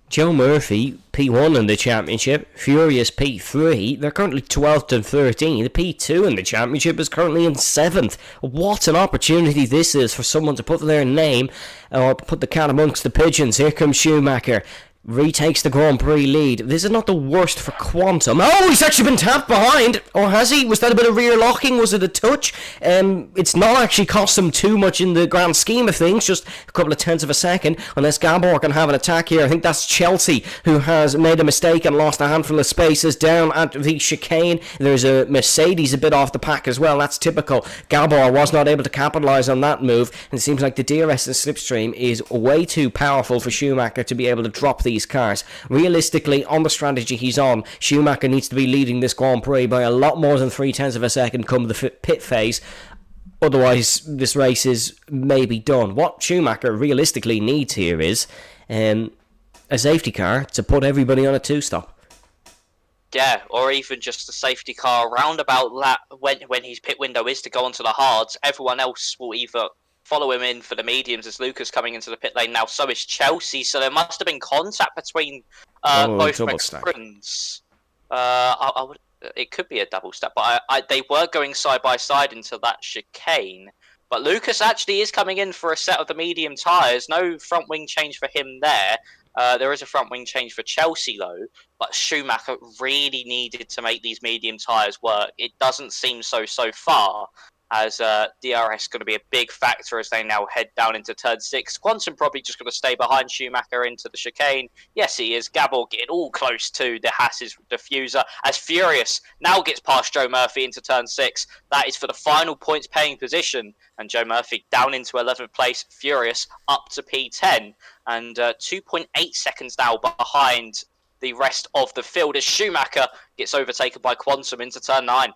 S1: Joe Murphy, P1 in the championship, Furious P3, they're currently 12th and 13th. The P2 in the championship is currently in 7th. What an opportunity this is for someone to put their name, or put the cat amongst the pigeons. Here comes Schumacher. Retakes the Grand Prix lead. This is not the worst for Quantum. Oh, he's actually been tapped behind. Or has he? Was that a bit of rear locking? Was it a touch? It's not actually cost him too much in the grand scheme of things. Just a couple of tenths of a second. Unless Gabor can have an attack here. I think that's Chelsea who has made a mistake and lost a handful of spaces down at the chicane. There's a Mercedes a bit off the pack as well. That's typical. Gabor was not able to capitalise on that move. And it seems like the DRS and slipstream is way too powerful for Schumacher to be able to drop these cars. Realistically, on the strategy he's on, Schumacher needs to be leading this Grand Prix by a lot more than 3/10 of a second come the pit phase. Otherwise, this race is maybe done. What Schumacher realistically needs here is a safety car to put everybody on a 2-stop.
S2: Yeah, or even just a safety car roundabout lap when his pit window is to go onto the hards. Everyone else will either follow him in for the mediums as Lucas coming into the pit lane now. So is Chelsea. So there must have been contact between both McLarens. It could be a double step, but they were going side by side into that chicane. But Lucas actually is coming in for a set of the medium tyres. No front wing change for him there. There is a front wing change for Chelsea though, but Schumacher really needed to make these medium tyres work. It doesn't seem so far, as DRS going to be a big factor as they now head down into turn 6. Quantum probably just going to stay behind Schumacher into the chicane. Yes, he is. Gabor getting all close to the Haas's diffuser as Furious now gets past Joe Murphy into turn 6. That is for the final points paying position, and Joe Murphy down into 11th place. Furious up to P10, and 2.8 seconds now behind the rest of the field as Schumacher gets overtaken by Quantum into turn 9.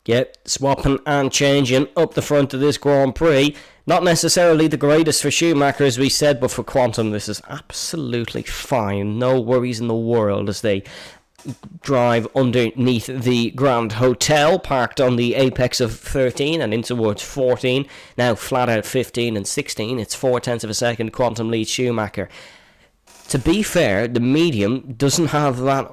S1: Yep, swapping and changing up the front of this Grand Prix. Not necessarily the greatest for Schumacher, as we said, but for Quantum, this is absolutely fine. No worries in the world as they drive underneath the Grand Hotel, parked on the apex of 13 and in towards 14. Now flat out 15 and 16. It's 4/10 of a second. Quantum leads Schumacher. To be fair, the medium doesn't have that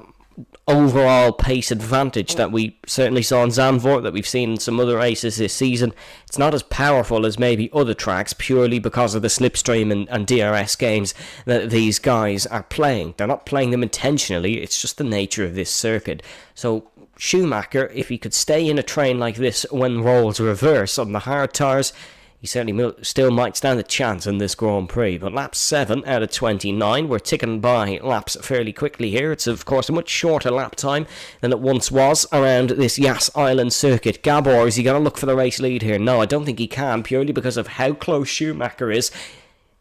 S1: overall pace advantage that we certainly saw in Zandvoort, that we've seen in some other races this season. It's not as powerful as maybe other tracks, purely because of the slipstream and DRS games that these guys are playing. They're not playing them intentionally, it's just the nature of this circuit. So Schumacher, if he could stay in a train like this when roles reverse on the hard tyres, he certainly still might stand a chance in this Grand Prix. But lap 7 out of 29. We're ticking by laps fairly quickly here. It's, of course, a much shorter lap time than it once was around this Yas Island circuit. Gabor, is he going to look for the race lead here? No, I don't think he can, purely because of how close Schumacher is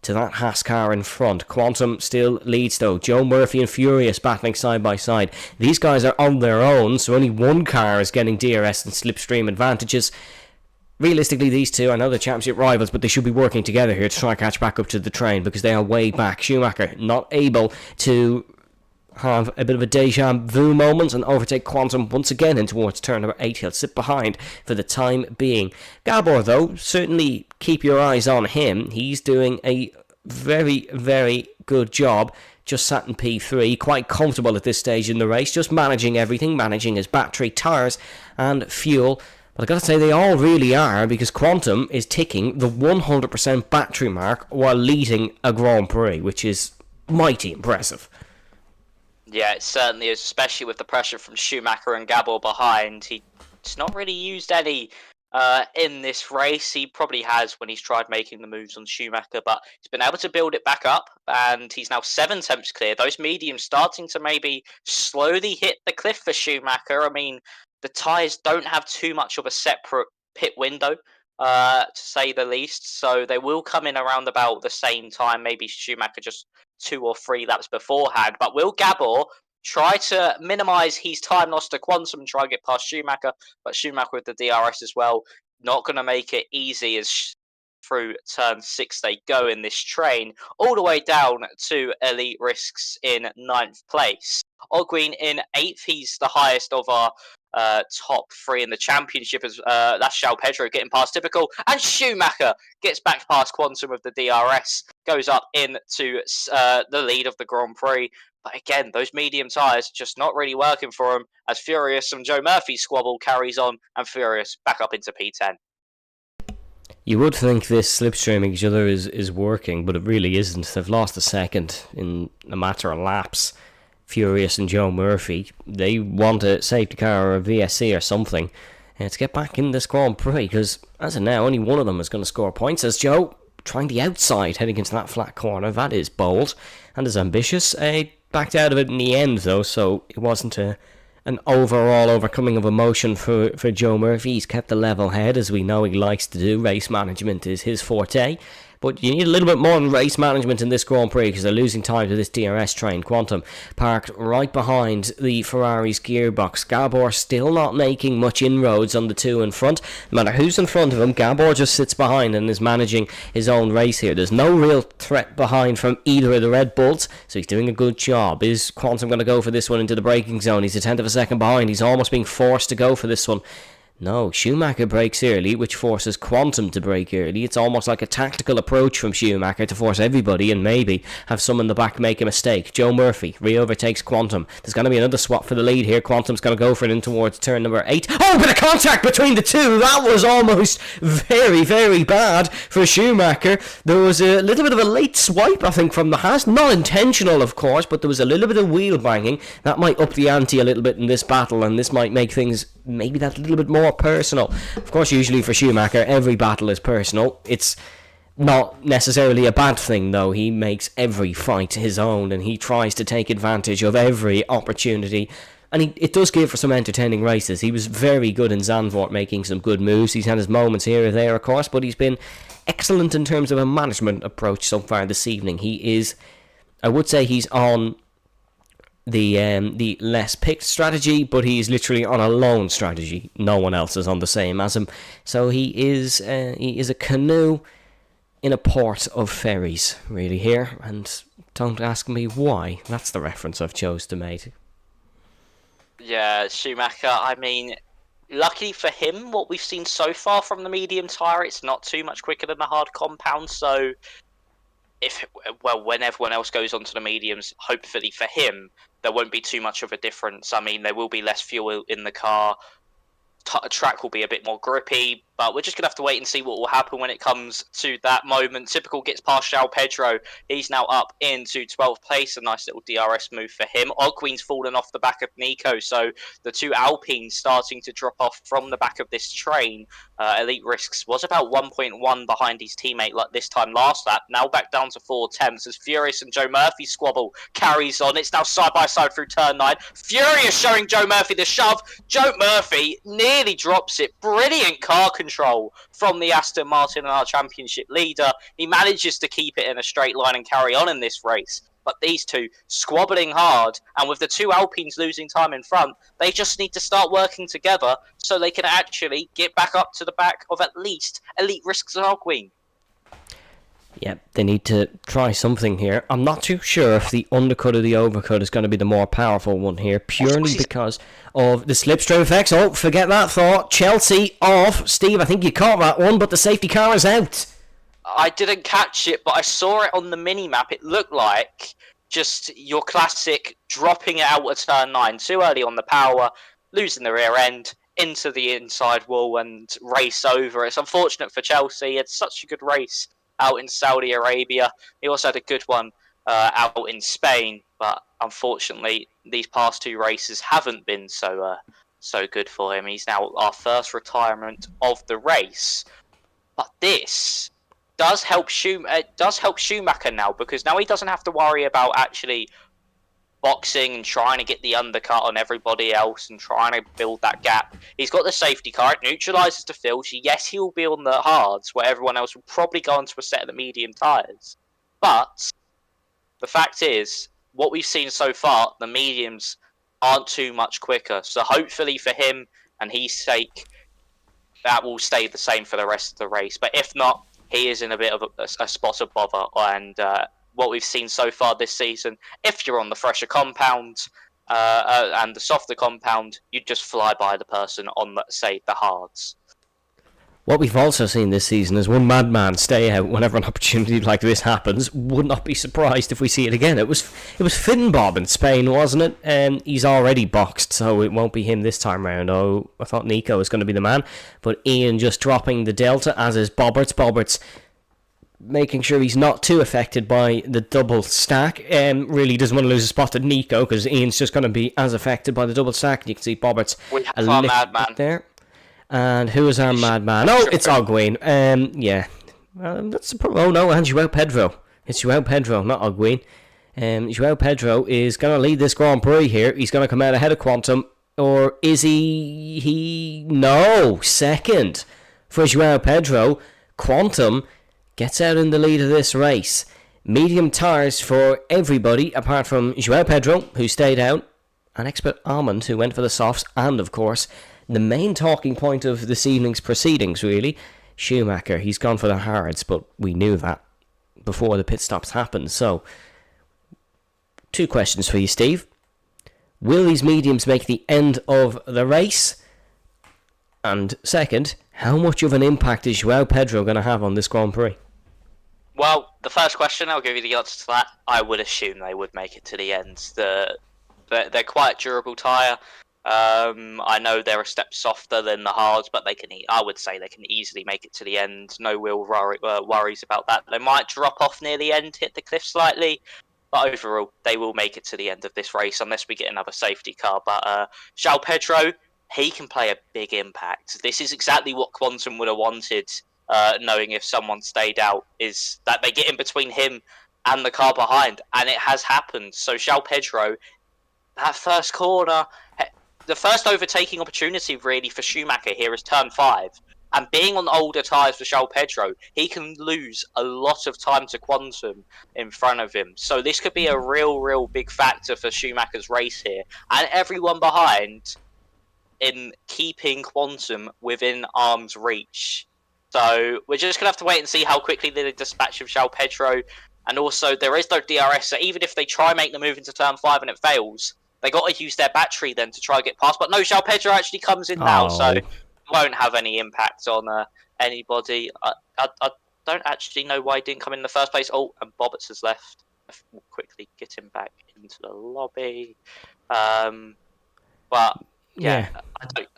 S1: to that Haas car in front. Quantum still leads though. Joe Murphy and Furious battling side by side. These guys are on their own, so only one car is getting DRS and slipstream advantages. Realistically, these two, I know they're championship rivals, but they should be working together here to try and catch back up to the train, because they are way back. Schumacher not able to have a bit of a deja vu moment and overtake Quantum once again in towards turn number 8. He'll sit behind for the time being. Gabor, though, certainly keep your eyes on him. He's doing a very, very good job. Just sat in P3, quite comfortable at this stage in the race, just managing everything, managing his battery, tyres and fuel. But I've got to say they all really are, because Quantum is ticking the 100% battery mark while leading a Grand Prix, which is mighty impressive.
S2: Yeah, it certainly is, especially with the pressure from Schumacher and Gabor behind. He's not really used any in this race. He probably has when he's tried making the moves on Schumacher, but he's been able to build it back up, and he's now 7 temps clear. Those mediums starting to maybe slowly hit the cliff for Schumacher. I mean, the tyres don't have too much of a separate pit window to say the least. So they will come in around about the same time, maybe Schumacher just 2 or 3 laps beforehand. But will Gabor try to minimise his time lost to Quantum and try and get past Schumacher? But Schumacher with the DRS as well, not going to make it easy as through turn 6 they go in this train, all the way down to Elite Risks in 9th place. Ogween in 8th, he's the highest of our top 3 in the championship. As that's João Pedro getting past Typical, and Schumacher gets back past Quantum with the DRS, goes up into the lead of the Grand Prix. But again, those medium tyres just not really working for him, as Furious and Joe Murphy's squabble carries on, and Furious back up into P10.
S1: You would think this slipstreaming each other is working, but it really isn't. They've lost a second in a matter of laps. Furious and Joe Murphy, they want a safety car or a VSC or something to get back in this Grand Prix, because as of now, only one of them is going to score points. As Joe trying the outside, heading into that flat corner. That is bold and is ambitious. Backed out of it in the end, though, so it wasn't an overall overcoming of emotion for Joe Murphy. He's kept a level head, as we know he likes to do. Race management is his forte. But you need a little bit more than race management in this Grand Prix, because they're losing time to this DRS train. Quantum parked right behind the Ferrari's gearbox. Gabor still not making much inroads on the two in front. No matter who's in front of him, Gabor just sits behind and is managing his own race here. There's no real threat behind from either of the Red Bulls, so he's doing a good job. Is Quantum going to go for this one into the braking zone? He's a tenth of a second behind. He's almost being forced to go for this one. No, Schumacher breaks early, which forces Quantum to break early. It's almost like a tactical approach from Schumacher to force everybody and maybe have some in the back make a mistake. Joe Murphy re-overtakes Quantum. There's going to be another swap for the lead here. Quantum's going to go for it in towards turn number 8. Oh, bit of contact between the two. That was almost very, very bad for Schumacher. There was a little bit of a late swipe, I think, from the Haas. Not intentional, of course, but there was a little bit of wheel banging. That might up the ante a little bit in this battle, and this might make things maybe that little bit more personal. Of course, usually for Schumacher, every battle is personal. It's not necessarily a bad thing, though. He makes every fight his own, and he tries to take advantage of every opportunity. And it does give for some entertaining races. He was very good in Zandvoort, making some good moves. He's had his moments here or there, of course, but he's been excellent in terms of a management approach so far this evening. He is, I would say he's on the less picked strategy, but he's literally on a lone strategy. No one else is on the same as him. So he is a canoe in a port of ferries, really, here. And don't ask me why. That's the reference I've chose to make.
S2: Yeah, Schumacher, I mean, luckily for him, what we've seen so far from the medium tyre, it's not too much quicker than the hard compound, so when everyone else goes onto the mediums, hopefully for him, there won't be too much of a difference. I mean, there will be less fuel in the car. Track will be a bit more grippy, but we're just going to have to wait and see what will happen when it comes to that moment. Typical gets past João Pedro. He's now up into 12th place. A nice little DRS move for him. Ogween's fallen off the back of Nico, so the two Alpines starting to drop off from the back of this train. Elite Risks was about 1.1 behind his teammate like this time last lap. Now back down to 4/10 as Furious and Joe Murphy squabble carries on. It's now side by side through turn 9. Furious showing Joe Murphy the shove. Joe Murphy nearly drops it. Brilliant car control from the Aston Martin and our championship leader. He manages to keep it in a straight line and carry on in this race. But these two squabbling hard, and with the two Alpines losing time in front, they just need to start working together so they can actually get back up to the back of at least Elite Risks and Ogween.
S1: Yeah, they need to try something here. I'm not too sure if the undercut or the overcut is going to be the more powerful one here, purely because of the slipstream effects. Oh, forget that thought. Chelsea off. Steve, I think you caught that one, but the safety car is out.
S2: I didn't catch it, but I saw it on the mini-map. It looked like just your classic dropping it out at turn 9, too early on the power, losing the rear end, into the inside wall and race over. It's unfortunate for Chelsea. It's such a good race out in Saudi Arabia. He also had a good one out in Spain, but unfortunately these past two races haven't been so good for him. He's now our first retirement of the race, but this does help Schumacher now, because now he doesn't have to worry about actually boxing and trying to get the undercut on everybody else and trying to build that gap. He's got the safety car. It neutralises the field. Yes, he will be on the hards, where everyone else will probably go onto a set of the medium tyres. But the fact is, what we've seen so far, the mediums aren't too much quicker. So hopefully for him and his sake, that will stay the same for the rest of the race. But if not, he is in a bit of a spot of bother. And what we've seen so far this season, if you're on the fresher compound and the softer compound, you just fly by the person on, say, the hards.
S1: What we've also seen this season is one madman stay out whenever an opportunity like this happens. Would not be surprised if we see it again. It was Finn Bob in Spain, wasn't it? He's already boxed, so it won't be him this time round. Oh, I thought Nico was going to be the man, but Ian just dropping the delta, as is Bobberts. Bobberts making sure he's not too affected by the double stack. Really doesn't want to lose a spot to Nico, because Ian's just going to be as affected by the double stack. You can see Bobberts
S2: we have our madman
S1: there. And who is our madman? Oh, it's Ogwyn. Yeah. That's a oh no, and João Pedro. It's João Pedro, not Ogwyn. João Pedro is going to lead this Grand Prix here. He's going to come out ahead of Quantum. Or is he... No, second. For João Pedro, Quantum gets out in the lead of this race. Medium tyres for everybody, apart from João Pedro, who stayed out, and Expert Almond, who went for the softs, and of course, the main talking point of this evening's proceedings, really, Schumacher. He's gone for the hards, but we knew that before the pit stops happened. So, 2 questions for you, Steve. Will these mediums make the end of the race? And second, how much of an impact is João Pedro going to have on this Grand Prix?
S2: Well, the first question, I'll give you the answer to that. I would assume they would make it to the end. They're quite durable tyre. I know they're a step softer than the hards, but I would say they can easily make it to the end. No real worries about that. They might drop off near the end, hit the cliff slightly, but overall, they will make it to the end of this race unless we get another safety car. But João Pedro, he can play a big impact. This is exactly what Quantum would have wanted, knowing if someone stayed out, is that they get in between him and the car behind, and it has happened. So João Pedro, that first corner... The first overtaking opportunity, really, for Schumacher here is turn 5. And being on older tyres for João Pedro, he can lose a lot of time to Quantum in front of him. So this could be a real big factor for Schumacher's race here. And everyone behind in keeping Quantum within arm's reach. So we're just going to have to wait and see how quickly they dispatch of João Pedro. And also, there is no DRS, so even if they try and make the move into turn 5 and it fails... They got to use their battery then to try and get past. But no, João Pedro actually comes in now, so it won't have any impact on anybody. I don't actually know why he didn't come in the first place. Oh, and Bobberts has left. We'll quickly get him back into the lobby. But, yeah.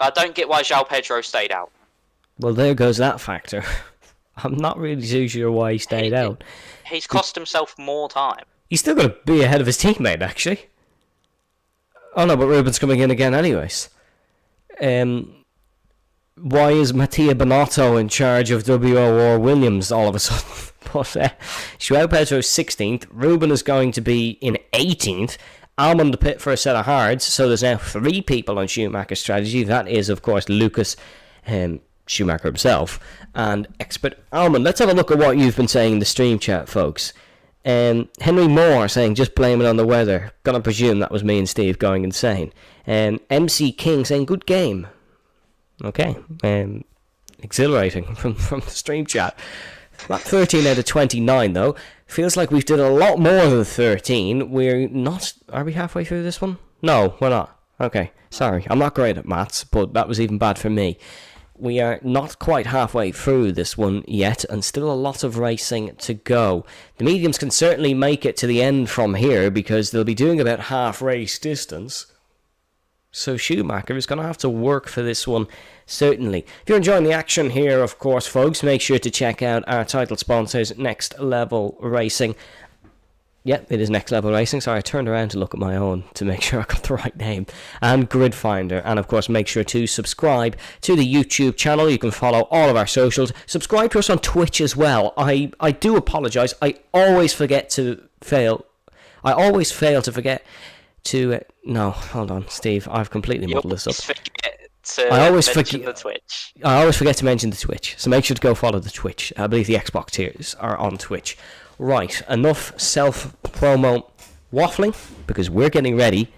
S2: I don't get why João Pedro stayed out.
S1: Well, there goes that factor. I'm not really too sure why he stayed out.
S2: He's cost himself more time.
S1: He's still going to be ahead of his teammate, actually. Oh no, but Ruben's coming in again anyways. Why is Mattia Bonotto in charge of WOR Williams all of a sudden? But João Pedro's 16th. Ruben is going to be in 18th. Almond the pit for a set of hards. So there's now 3 people on Schumacher's strategy. That is, of course, Lucas Schumacher himself and Expert Almond. Let's have a look at what you've been saying in the stream chat, folks. Henry Moore saying, just blame it on the weather. Gonna presume that was me and Steve going insane. MC King saying, good game. Okay. Exhilarating from the stream chat. That 13 out of 29, though. Feels like we've did a lot more than 13. We're not... Are we halfway through this one? No, we're not. Okay, sorry. I'm not great at maths, but that was even bad for me. We are not quite halfway through this one yet, and still a lot of racing to go. The mediums can certainly make it to the end from here, because they'll be doing about half race distance. So Schumacher is going to have to work for this one, certainly. If you're enjoying the action here, of course, folks, make sure to check out our title sponsors, Next Level Racing. Yep, it is Next Level Racing. Sorry, I turned around to look at my own to make sure I got the right name. And GridFinder. And, of course, make sure to subscribe to the YouTube channel. You can follow all of our socials. Subscribe to us on Twitch as well. I do apologise. I always fail to forget No, hold on, Steve. I've completely muddled this up.
S2: I always forget the Twitch.
S1: I always forget to mention the Twitch, so make sure to go follow the Twitch. I believe the Xbox tiers are on Twitch. Right, enough self-promo waffling, because we're getting ready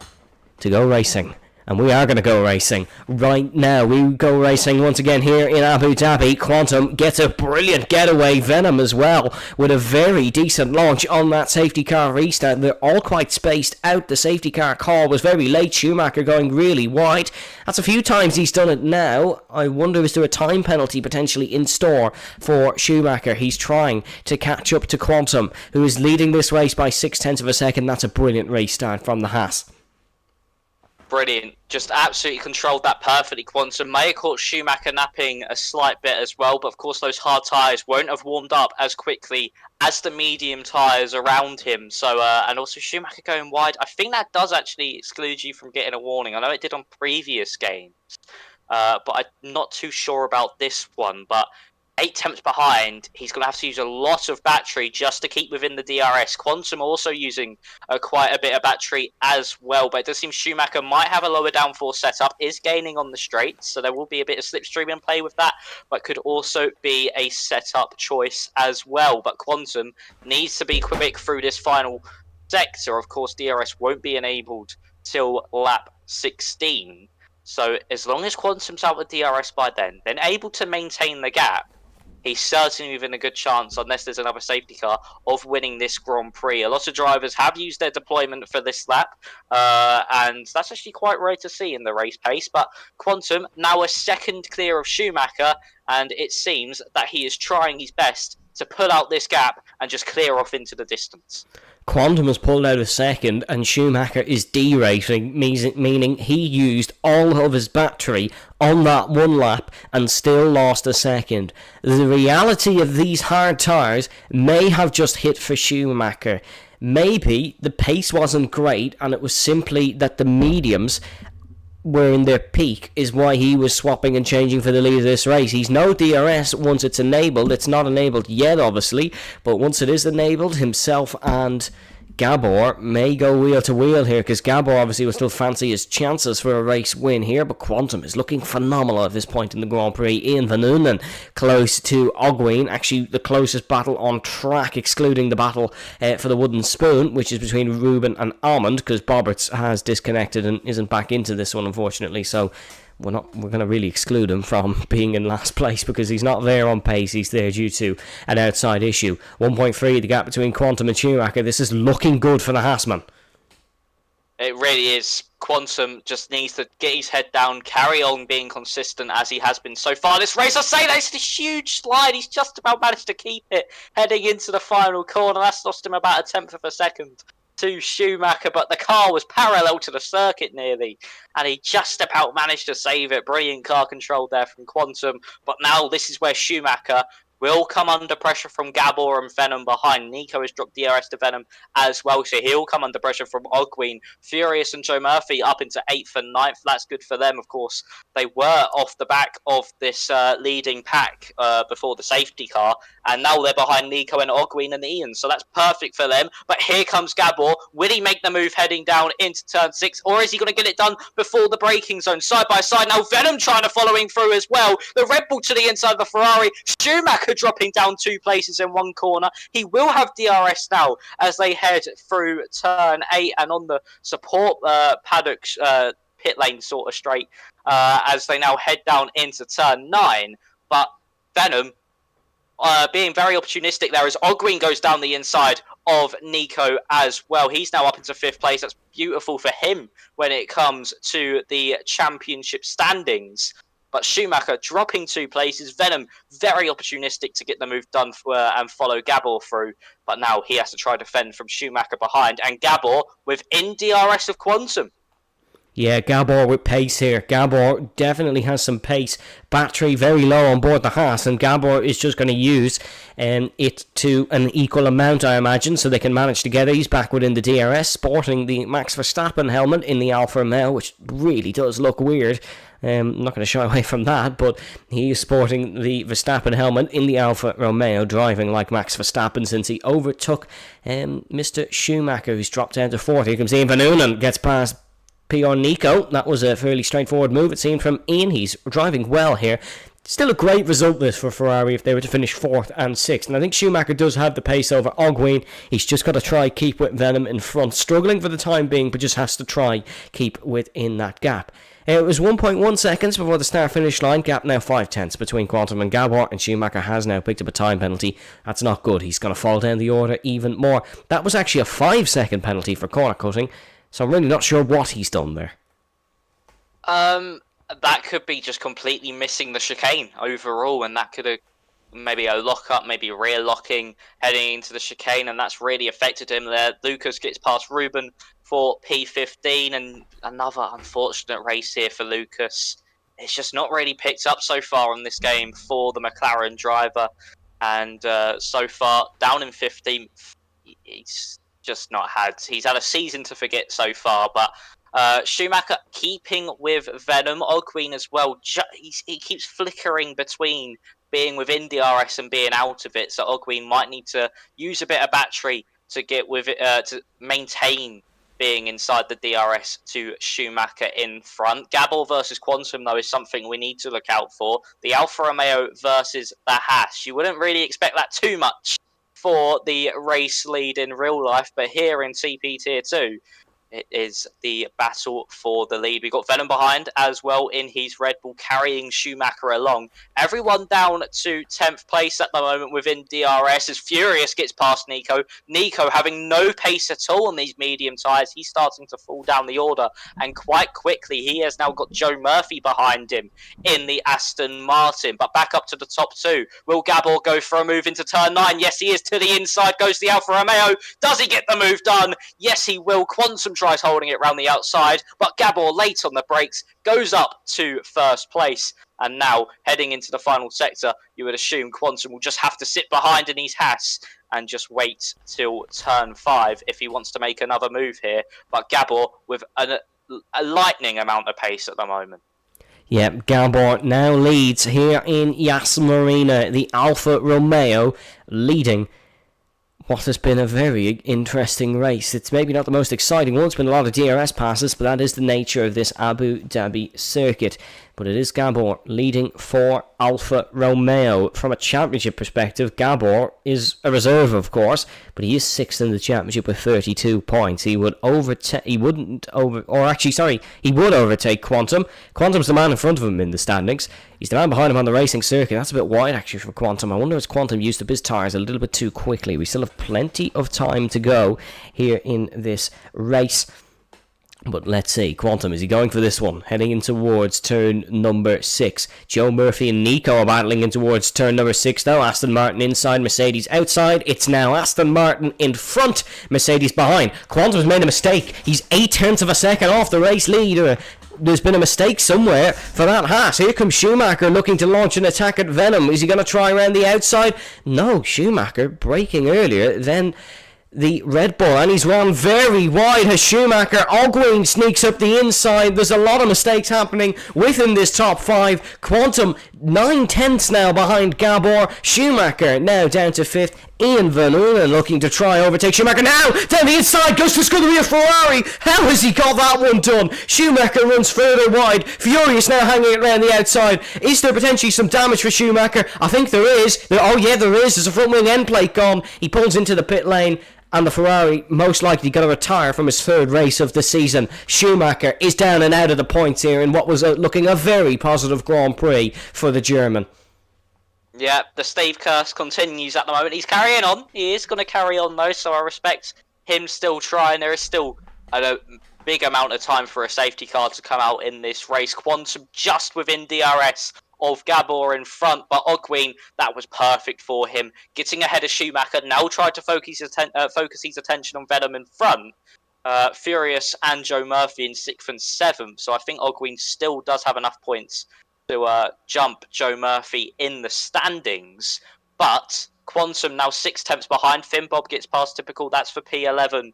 S1: to go racing. And we are going to go racing right now. We go racing once again here in Abu Dhabi. Quantum gets a brilliant getaway. Venom as well, with a very decent launch on that safety car restart. They're all quite spaced out. The safety car call was very late. Schumacher going really wide. That's a few times he's done it now. I wonder, is there a time penalty potentially in store for Schumacher? He's trying to catch up to Quantum, who is leading this race by 0.6 of a second. That's a brilliant restart from the Haas.
S2: Brilliant. Just absolutely controlled that perfectly. Quantum may have caught Schumacher napping a slight bit as well, but of course those hard tyres won't have warmed up as quickly as the medium tyres around him. So, and also Schumacher going wide. I think that does actually exclude you from getting a warning. I know it did on previous games, but I'm not too sure about this one. But 8 tenths behind, he's going to have to use a lot of battery just to keep within the DRS. Quantum also using quite a bit of battery as well, but it does seem Schumacher might have a lower downforce setup, is gaining on the straights, so there will be a bit of slipstream in play with that, but could also be a setup choice as well. But Quantum needs to be quick through this final sector. Of course, DRS won't be enabled till lap 16, so as long as Quantum's out with DRS by then able to maintain the gap, he's certainly within a good chance, unless there's another safety car, of winning this Grand Prix. A lot of drivers have used their deployment for this lap, and that's actually quite rare to see in the race pace. But Quantum, now a second clear of Schumacher, and it seems that he is trying his best to pull out this gap and just clear off into the distance.
S1: Quantum has pulled out a second, and Schumacher is deracing, meaning he used all of his battery on that one lap and still lost a second. The reality of these hard tyres may have just hit for Schumacher. Maybe the pace wasn't great, and it was simply that the mediums were in their peak is why he was swapping and changing for the lead of this race. He's no DRS once it's enabled. It's not enabled yet, obviously, but once it is enabled, himself and Gabor may go wheel to wheel here, because Gabor obviously will still fancy his chances for a race win here, but Quantum is looking phenomenal at this point in the Grand Prix. Ian Van Unen close to Ogween, actually the closest battle on track, excluding the battle for the wooden spoon, which is between Ruben and Almond, because Bobberts has disconnected and isn't back into this one, unfortunately, so we're going to really exclude him from being in last place, because he's not there on pace. He's there due to an outside issue. 1.3 the gap between Quantum and Schumacher. This is looking good for the Haasman.
S2: It really is. Quantum just needs to get his head down, carry on being consistent as he has been so far this race. I say that it's a huge slide. He's just about managed to keep it heading into the final corner. That's lost him about 1/10 of a second to Schumacher, but the car was parallel to the circuit nearly, and he just about managed to save it. Brilliant car control there from Quantum, but now this is where Schumacher will come under pressure from Gabor and Venom behind. Nico has dropped DRS to Venom as well, so he'll come under pressure from Ogween. Furious and Joe Murphy up into 8th and 9th. That's good for them, of course. They were off the back of this leading pack before the safety car, and now they're behind Nico and Ogween and Ian, so that's perfect for them. But here comes Gabor. Will he make the move heading down into turn 6, or is he going to get it done before the braking zone? Side by side now, Venom trying to follow him through as well. The Red Bull to the inside of the Ferrari. Schumacher dropping down 2 places in one corner. He will have DRS now as they head through turn 8 and on the support paddock pit lane sort of straight as they now head down into turn 9. But Venom being very opportunistic there as Ogween goes down the inside of Nico as well. He's now up into 5th place. That's beautiful for him when it comes to the championship standings. But Schumacher dropping 2 places. Venom very opportunistic to get the move done and follow Gabor through. But now he has to try to fend from Schumacher behind. And Gabor within DRS of Quantum.
S1: Yeah, Gabor with pace here. Gabor definitely has some pace. Battery very low on board the Haas, and Gabor is just going to use it to an equal amount, I imagine, so they can manage together. He's back within the DRS, sporting the Max Verstappen helmet in the Alfa Romeo, which really does look weird. I'm not going to shy away from that, but he is sporting the Verstappen helmet in the Alfa Romeo, driving like Max Verstappen since he overtook Mr. Schumacher, who's dropped down to fourth. Here comes Ian Van Unen, gets past P.R. Nico. That was a fairly straightforward move, it seemed, from Ian. He's driving well here. Still a great result this for Ferrari if they were to finish 4th and 6th. And I think Schumacher does have the pace over Ogwin. He's just got to try keep with Venom in front. Struggling for the time being, but just has to try keep within that gap. It was 1.1 seconds before the start-finish line. Gap now 5/10 between Quantum and Gabor, and Schumacher has now picked up a time penalty. That's not good. He's going to fall down the order even more. That was actually a 5-second penalty for corner cutting, so I'm really not sure what he's done there.
S2: That could be just completely missing the chicane overall, and that could have maybe a lock-up, maybe rear locking heading into the chicane, and that's really affected him there. Lucas gets past Ruben for P15, and another unfortunate race here for Lucas. It's just not really picked up so far in this game for the McLaren driver, and so far down in 15th. He's just not had. He's had a season to forget so far, but Schumacher keeping with Venom. Ogwin as well. He keeps flickering between being within DRS and being out of it. So Ogwin might need to use a bit of battery to get with it to maintain being inside the DRS to Schumacher in front. Gabor versus Quantum though is something we need to look out for. The Alfa Romeo versus the Haas. You wouldn't really expect that too much for the race lead in real life, but here in CP Tier 2, it is the battle for the lead. We've got Venom behind as well in his Red Bull, carrying Schumacher along. Everyone down to 10th place at the moment within DRS as Furious gets past Nico. Nico having no pace at all on these medium tyres. He's starting to fall down the order, and quite quickly he has now got Joe Murphy behind him in the Aston Martin. But back up to the top two. Will Gabor go for a move into turn 9? Yes, he is. To the inside goes the Alfa Romeo. Does he get the move done? Yes, he will. Quantum tries holding it around the outside, but Gabor late on the brakes goes up to first place. And now heading into the final sector, you would assume Quantum will just have to sit behind in his Haas and just wait till turn 5 if he wants to make another move here. But Gabor with a lightning amount of pace at the moment.
S1: Yep, Gabor now leads here in Yas Marina, the Alfa Romeo leading what has been a very interesting race. It's maybe not the most exciting one. It's been a lot of DRS passes, but that is the nature of this Abu Dhabi circuit. But it is Gabor leading for Alfa Romeo. From a championship perspective, Gabor is a reserve, of course, but he is 6th in the championship with 32 points. He would overtake Quantum. Quantum's the man in front of him in the standings. He's the man behind him on the racing circuit. That's a bit wide, actually, for Quantum. I wonder if Quantum used up his tyres a little bit too quickly. We still have plenty of time to go here in this race. But let's see, Quantum, is he going for this one? Heading in towards turn number 6. Joe Murphy and Nico are battling in towards turn number 6 though. Aston Martin inside, Mercedes outside. It's now Aston Martin in front, Mercedes behind. Quantum's made a mistake. He's 0.8 of a second off the race lead. There's been a mistake somewhere for that Haas. Here comes Schumacher looking to launch an attack at Venom. Is he going to try around the outside? No, Schumacher braking earlier than the Red Bull, and he's run very wide as Schumacher. Ogwin sneaks up the inside. There's a lot of mistakes happening within this top 5. Quantum 9/10 now behind Gabor. Schumacher now down to 5th. Ian Van Unen looking to try overtake Schumacher now. Down the inside goes to Scuderia Ferrari. How has he got that one done? Schumacher runs further wide. Furious now hanging around the outside. Is there potentially some damage for Schumacher? I think there is. There is. There's a front wing end plate gone. He pulls into the pit lane, and the Ferrari most likely going to retire from his 3rd race of the season. Schumacher is down and out of the points here in what was looking a very positive Grand Prix for the German.
S2: Yeah, the Steve curse continues at the moment. He's carrying on. He is going to carry on though, so I respect him still trying. There is still a big amount of time for a safety car to come out in this race. Quantum just within DRS of Gabor in front, but Ogwin, that was perfect for him. Getting ahead of Schumacher, now tried to focus his attention on Venom in front. Furious and Joe Murphy in 6th and 7th, so I think Ogwin still does have enough points to jump Joe Murphy in the standings, but Quantum now 6 tenths behind. Finn Bob gets past typical, that's for P11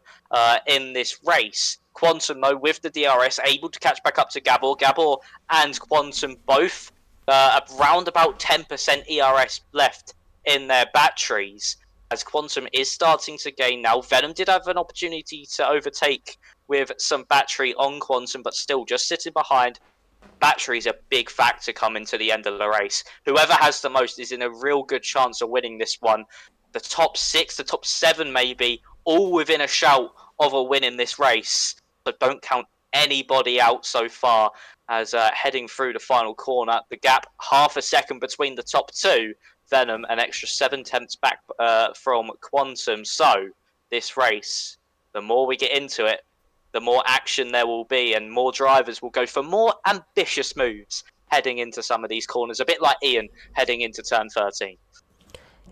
S2: in this race. Quantum, though, with the DRS, able to catch back up to Gabor. Gabor and Quantum both around about 10% ERS left in their batteries, as Quantum is starting to gain now. Venom did have an opportunity to overtake with some battery on Quantum, but still just sitting behind. Battery's a big factor coming to the end of the race. Whoever has the most is in a real good chance of winning this one. The top 6, the top 7 maybe, all within a shout of a win in this race. But don't count anybody out so far, as heading through the final corner, the gap half a second between the top 2. Venom an extra 7/10 back from Quantum. So this race, the more we get into it, the more action there will be, and more drivers will go for more ambitious moves heading into some of these corners, a bit like Ian heading into turn 13.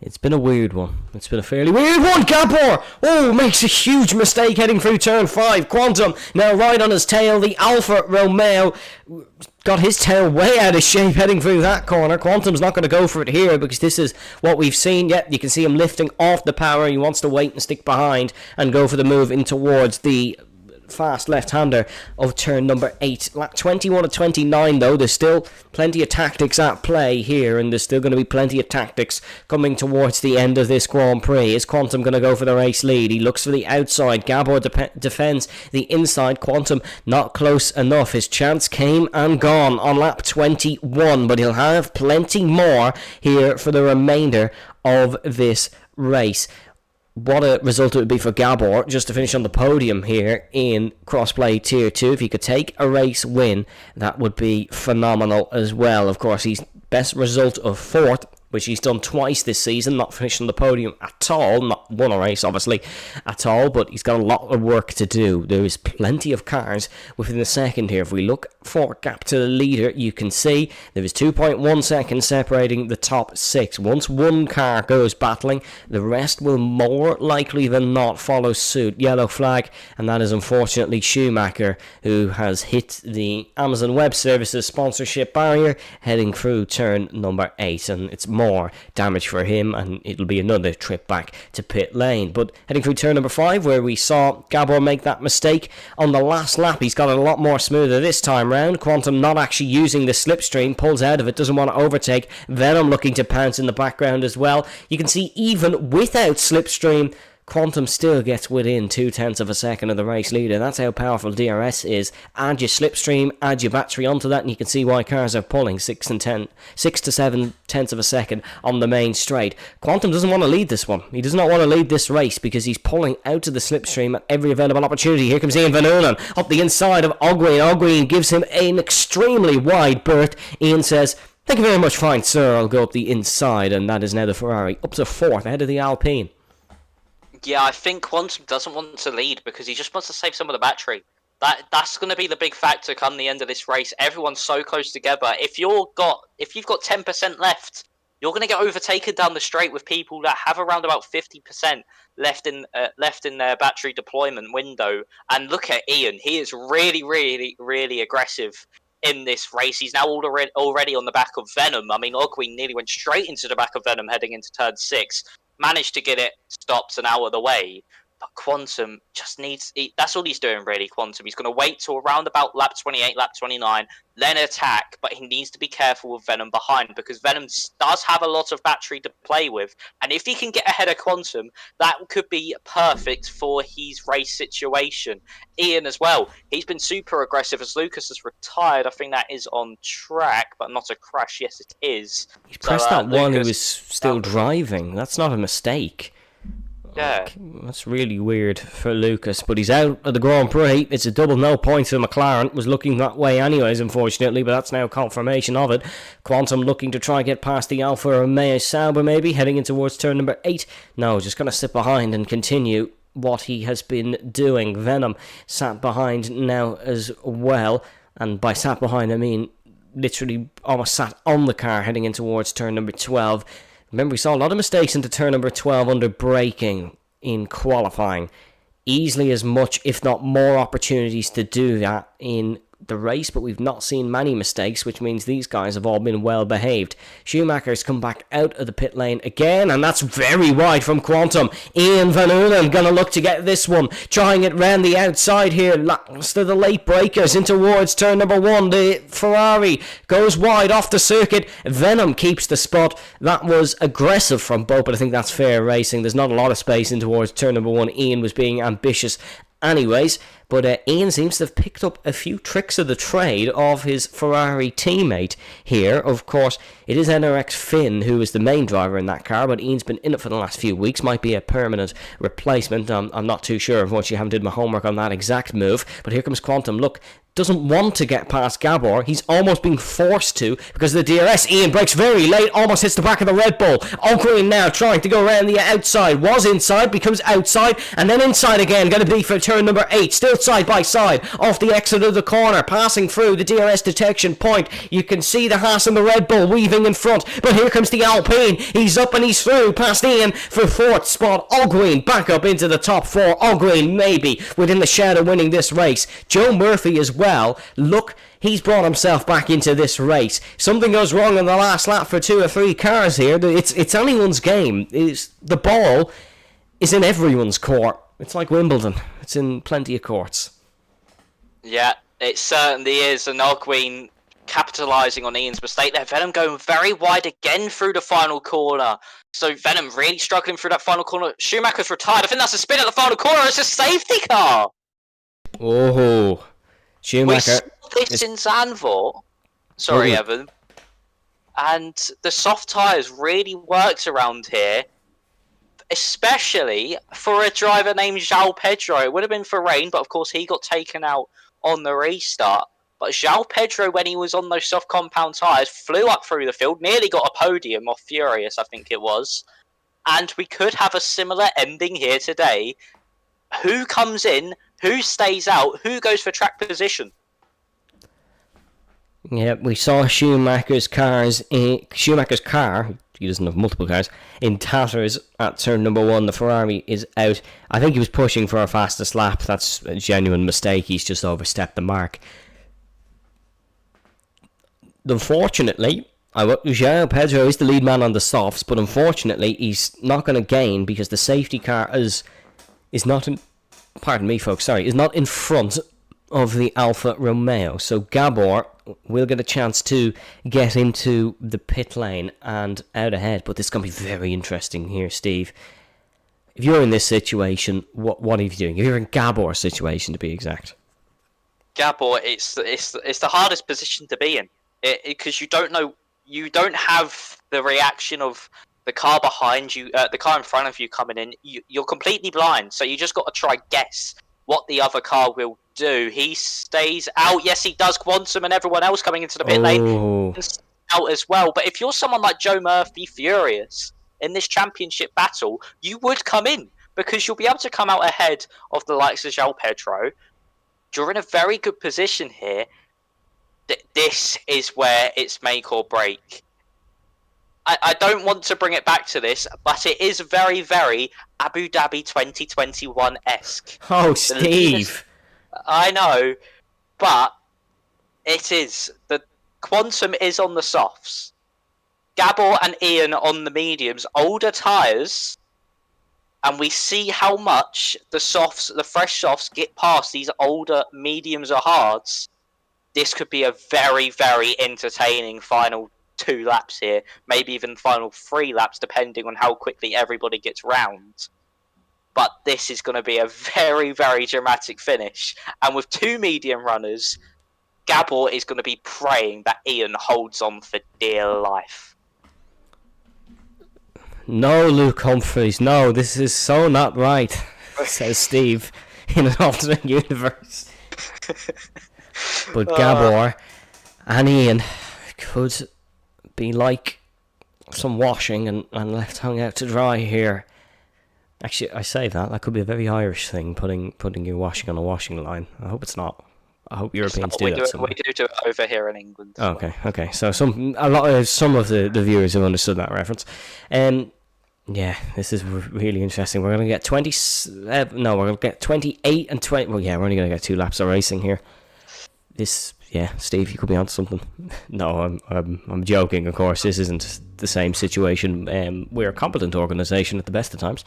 S1: It's been a weird one. It's been a fairly weird one. Gabor! Oh, makes a huge mistake heading through turn 5. Quantum now right on his tail. The Alfa Romeo got his tail way out of shape heading through that corner. Quantum's not going to go for it here because this is what we've seen. Yet you can see him lifting off the power. He wants to wait and stick behind and go for the move in towards the fast left-hander of turn number 8. Lap 21 of 29 though. There's still plenty of tactics at play here, and there's still going to be plenty of tactics coming towards the end of this Grand Prix. Is Quantum going to go for the race lead? He looks for the outside. Gabor defends the inside. Quantum not close enough. His chance came and gone on lap 21, but he'll have plenty more here for the remainder of this race. What a result it would be for Gabor just to finish on the podium here in Crossplay Tier 2. If he could take a race win, that would be phenomenal as well. Of course, his best result of 4th, which he's done twice this season, not finished on the podium at all, not won a race obviously at all, but he's got a lot of work to do. There is plenty of cars within the second here. If we look for gap to the leader, you can see there is 2.1 seconds separating the top 6. Once one car goes battling, the rest will more likely than not follow suit. Yellow flag, and that is unfortunately Schumacher, who has hit the Amazon Web Services sponsorship barrier heading through turn number 8, and it's more damage for him, and it'll be another trip back to pit lane. But heading through turn number 5, where we saw Gabor make that mistake on the last lap, he's got it a lot more smoother this time round. Quantum not actually using the slipstream, pulls out of it, doesn't want to overtake. Venom looking to pounce in the background as well. You can see even without slipstream, Quantum still gets within 0.2 of a second of the race leader. That's how powerful DRS is. Add your slipstream, add your battery onto that, and you can see why cars are pulling 6 to 7 tenths of a second on the main straight. Quantum doesn't want to lead this one. He does not want to lead this race because he's pulling out of the slipstream at every available opportunity. Here comes Ian Van Ulen up the inside of Ogwin. Ogwin gives him an extremely wide berth. Ian says, "Thank you very much, fine sir, I'll go up the inside," and that is now the Ferrari up to 4th ahead of the Alpine.
S2: Yeah, I think Quantum doesn't want to lead because he just wants to save some of the battery. That's going to be the big factor come the end of this race. Everyone's so close together. If you've got 10% left, you're going to get overtaken down the straight with people that have around about 50% left in their battery deployment window. And look at Ian; he is really, really, really aggressive in this race. He's now already on the back of Venom. I mean, Ogwin nearly went straight into the back of Venom heading into turn 6. Managed to get it stopped and out of the way. But Quantum just that's all he's doing really, Quantum. He's going to wait till around about lap 28, lap 29, then attack, but he needs to be careful with Venom behind because Venom does have a lot of battery to play with. And if he can get ahead of Quantum, that could be perfect for his race situation. Ian as well, he's been super aggressive as Lucas has retired. I think that is on track, but not a crash. Yes, it is.
S1: He pressed that one who was still driving. That's not a mistake.
S2: Yeah.
S1: That's really weird for Lucas, but he's out of the Grand Prix. It's a double no points for McLaren. Was looking that way anyways, unfortunately, but that's now confirmation of it. Quantum looking to try and get past the Alfa Romeo Sauber, maybe, heading in towards turn number 8. No, just going to sit behind and continue what he has been doing. Venom sat behind now as well, and by sat behind I mean literally almost sat on the car heading in towards turn number 12. Remember, we saw a lot of mistakes into turn number 12 under braking in qualifying. Easily as much, if not more, opportunities to do that in the race, but we've not seen many mistakes, which means these guys have all been well behaved. Schumacher's come back out of the pit lane again, and that's very wide from Quantum. Ian Van Ulen gonna look to get this one, trying it round the outside here, last of the late breakers in towards turn number 1. The Ferrari goes wide off the circuit. Venom keeps the spot. That was aggressive from both, but I think that's fair racing. There's not a lot of space in towards turn number 1. Ian was being ambitious anyways, but Ian seems to have picked up a few tricks of the trade of his Ferrari teammate here. Of course, it is NRX Finn who is the main driver in that car, but Ian's been in it for the last few weeks, might be a permanent replacement. I'm not too sure, unfortunately I haven't did my homework on that exact move, but here comes Quantum. Look, doesn't want to get past Gabor. He's almost being forced to because of the DRS. Ian breaks very late, almost hits the back of the Red Bull. O'Green now trying to go around the outside. Was inside, becomes outside, and then inside again. Going to be for turn number 8. Still side by side off the exit of the corner, passing through the DRS detection point. You can see the Haas and the Red Bull weaving in front, but here comes the Alpine. He's up and he's through past Ian for 4th spot. O'Green back up into the top 4. O'Green maybe within the shadow winning this race. Joe Murphy as well. Look, he's brought himself back into this race. Something goes wrong in the last lap for 2 or 3 cars here. It's anyone's game. The ball is in everyone's court. It's like Wimbledon. It's in plenty of courts.
S2: Yeah, it certainly is. And Ogween capitalising on Ian's mistake there. Venom going very wide again through the final corner. So Venom really struggling through that final corner. Schumacher's retired. I think that's a spin at the final corner. It's a safety car.
S1: Oh, Schumacher.
S2: We saw this in Zandvoort. Sorry, Evan. And the soft tyres really worked around here, especially for a driver named João Pedro. It would have been for rain, but of course he got taken out on the restart. But João Pedro, when he was on those soft compound tyres, flew up through the field, nearly got a podium off Furious, I think it was. And we could have a similar ending here today. Who comes in? Who stays out? Who goes for track position?
S1: Yeah, we saw Schumacher's car, he doesn't have multiple cars, in tatters at turn number 1. The Ferrari is out. I think he was pushing for a fastest lap. That's a genuine mistake. He's just overstepped the mark. Unfortunately, João Pedro is the lead man on the softs, but unfortunately he's not going to gain because the safety car is not in... Pardon me, folks, sorry, is not in front of the Alfa Romeo. So Gabor will get a chance to get into the pit lane and out ahead. But this is going to be very interesting here, Steve. If you're in this situation, what are you doing? If you're in Gabor's situation, to be exact.
S2: Gabor, it's the hardest position to be in because you don't have the reaction of the car behind you, the car in front of you coming in. You're completely blind, so you just got to try guess what the other car will do. He stays out. Yes, he does. Quantum and everyone else coming into the pit lane out as well. But if you're someone like Joe Murphy, Furious, in this championship battle, you would come in because you'll be able to come out ahead of the likes of João Pedro. You're in a very good position here. This is where it's make or break. I don't want to bring it back to this, but it is very, very Abu Dhabi 2021-esque.
S1: Oh, Steve.
S2: I know, but it is. The Quantum is on the softs. Gabor and Ian on the mediums, older tyres, and we see how much the fresh softs get past these older mediums or hards. This could be a very, very entertaining final 2 laps here, maybe even final 3 laps, depending on how quickly everybody gets round. But this is going to be a very, very dramatic finish. And with 2 medium runners, Gabor is going to be praying that Ian holds on for dear life.
S1: No, Luke Humphries, no, this is so not right, says Steve, in an alternate universe. But Gabor and Ian could be like some washing and left hung out to dry here. Actually, I say that could be a very Irish thing, putting your washing on a washing line. I hope it's not. I hope Europeans do that.
S2: We do it over here in England.
S1: Okay. So some of the viewers have understood that reference. Yeah, this is really interesting. We're gonna get 28 and 20. Well, yeah, we're only gonna get 2 laps of racing here. Yeah, Steve, you could be onto something. No, I'm joking, of course. This isn't the same situation. We're a competent organisation at the best of times.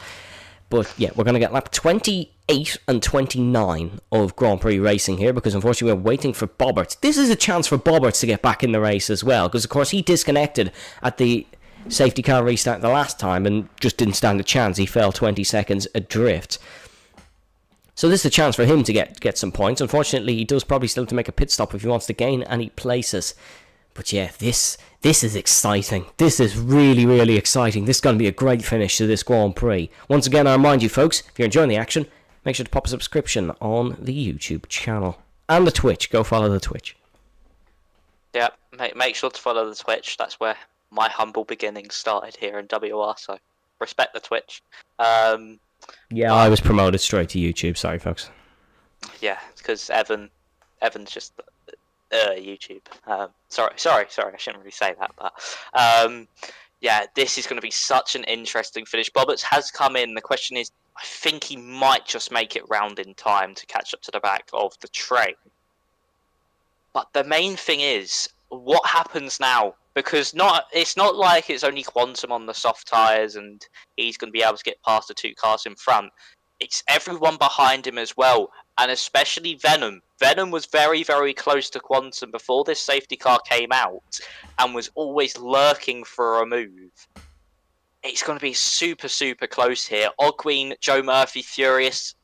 S1: But yeah, we're going to get lap 28 and 29 of Grand Prix racing here, because unfortunately we're waiting for Bobberts. This is a chance for Bobberts to get back in the race as well, because of course he disconnected at the safety car restart the last time and just didn't stand a chance. He fell 20 seconds adrift. So this is a chance for him to get some points. Unfortunately, he does probably still have to make a pit stop if he wants to gain any places. But yeah, this is exciting. This is really, really exciting. This is going to be a great finish to this Grand Prix. Once again, I remind you folks, if you're enjoying the action, make sure to pop a subscription on the YouTube channel. And the Twitch. Go follow the Twitch.
S2: Yeah, make sure to follow the Twitch. That's where my humble beginnings started here in WOR, so respect the Twitch.
S1: Yeah, I was promoted straight to YouTube. Sorry, folks.
S2: Yeah, because Evan's just YouTube. Sorry, I shouldn't really say that, but yeah, this is going to be such an interesting finish. Bobberts has come in. The question is, I think he might just make it round in time to catch up to the back of the train. But the main thing is, what happens now? Because it's not like it's only Quantum on the soft tyres and he's going to be able to get past the two cars in front. It's everyone behind him as well, and especially Venom. Venom was very, very close to Quantum before this safety car came out and was always lurking for a move. It's going to be super, super close here. Ogween, Joe Murphy, Furious,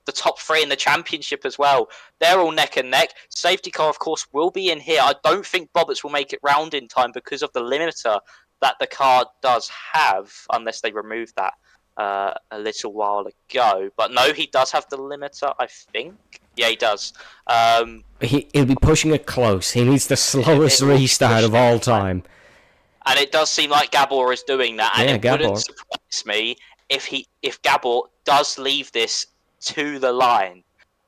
S2: the top three in the championship as well. They're all neck and neck. Safety car, of course, will be in here. I don't think Bobberts will make it round in time because of the limiter that the car does have, unless they remove that a little while ago. But no, he does have the limiter, I think. Yeah, he does.
S1: He'll be pushing it close. He needs the slowest restart of all time.
S2: And it does seem like Gabor is doing that. And it wouldn't surprise me if Gabor does leave this to the line,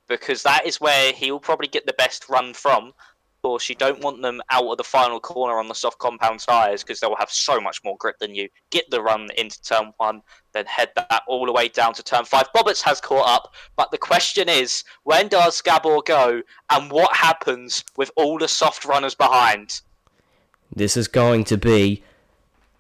S2: because that is where he'll probably get the best run from. Of course, you don't want them out of the final corner on the soft compound tyres, because they'll have so much more grip than you. Get the run into turn 1, then head that all the way down to turn 5. Bobberts has caught up, but the question is, when does Gabor go, and what happens with all the soft runners behind?
S1: This is going to be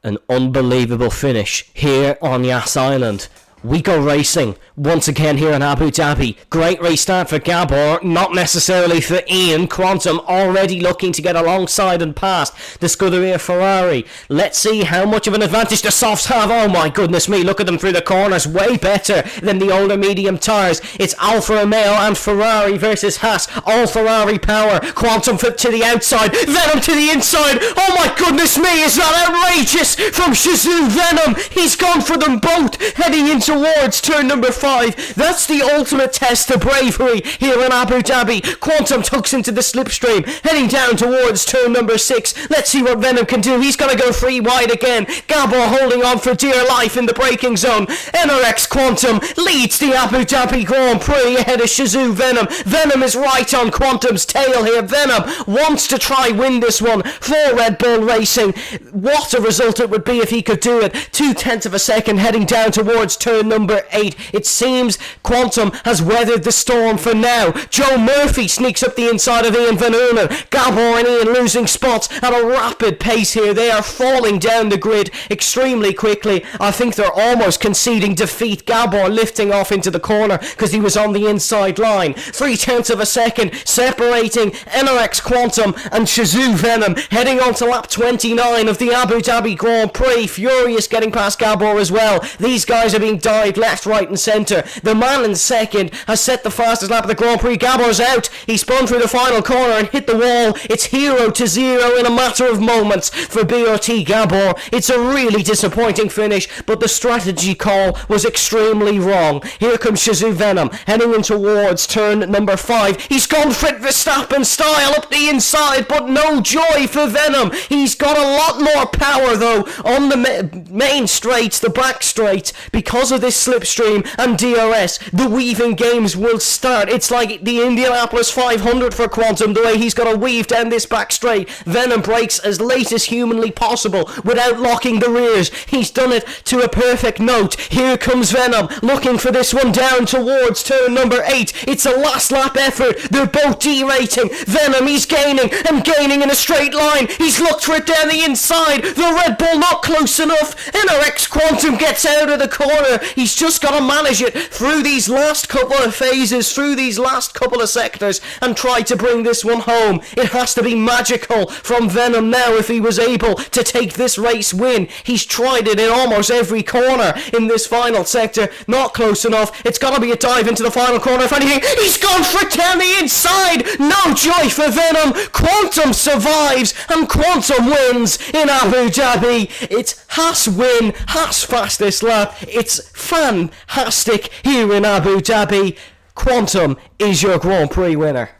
S1: an unbelievable finish here on Yas Island. We go racing once again here in Abu Dhabi. Great restart for Gabor, not necessarily for Ian. Quantum already looking to get alongside and past the Scuderia Ferrari. Let's see how much of an advantage the softs have. Oh my goodness me, look at them through the corners. Way better than the older medium tyres. It's Alfa Romeo and Ferrari versus Haas. All Ferrari power. Quantum to the outside. Venom to the inside. Oh my goodness me, is that outrageous from Shazoo Venom? He's gone for them both, heading in towards turn number 5. That's the ultimate test of bravery here in Abu Dhabi. Quantum tucks into the slipstream, heading down towards turn number 6. Let's see what Venom can do. He's going to go free wide again. Gabor holding on for dear life in the braking zone. NRX Quantum leads the Abu Dhabi Grand Prix ahead of Shazoo Venom. Venom is right on Quantum's tail here. Venom wants to try win this one for Red Bull Racing. What a result it would be if he could do it. 0.2 of a second heading down towards turn number 8. It seems Quantum has weathered the storm for now. Joe Murphy sneaks up the inside of Ian Van Unen. Gabor and Ian losing spots at a rapid pace here. They are falling down the grid extremely quickly. I think they're almost conceding defeat. Gabor lifting off into the corner because he was on the inside line. 0.3 of a second separating NRX Quantum and Shazoo Venom, heading on to lap 29 of the Abu Dhabi Grand Prix. Furious getting past Gabor as well. These guys are being died left, right and centre. The man in second has set the fastest lap of the Grand Prix. Gabor's out. He spun through the final corner and hit the wall. It's 0 to 0 in a matter of moments for BRT Gabor. It's a really disappointing finish, but the strategy call was extremely wrong. Here comes Shazoo Venom heading in towards turn number 5. He's gone Fred Verstappen style up the inside, but no joy for Venom. He's got a lot more power though on the main straights, the back straights, because of of this slipstream and DRS, the weaving games will start. It's like the Indianapolis 500 for Quantum, the way he's got to weave down this back straight. Venom brakes as late as humanly possible without locking the rears. He's done it to a perfect note. Here comes Venom, looking for this one down towards turn number 8. It's a last lap effort. They're both derating. Venom, he's gaining and gaining in a straight line. He's looked for it down the inside. The Red Bull not close enough. NRX Quantum gets out of the corner. He's just got to manage it through these last couple of phases, through these last couple of sectors, and try to bring this one home. It has to be magical from Venom now if he was able to take this race win. He's tried it in almost every corner in this final sector. Not close enough. It's got to be a dive into the final corner. If anything, he's gone for it down the inside. No joy for Venom. Quantum survives and Quantum wins in Abu Dhabi. It's Haas win, Haas fastest lap. It's fantastic here in Abu Dhabi. Quantum is your Grand Prix winner.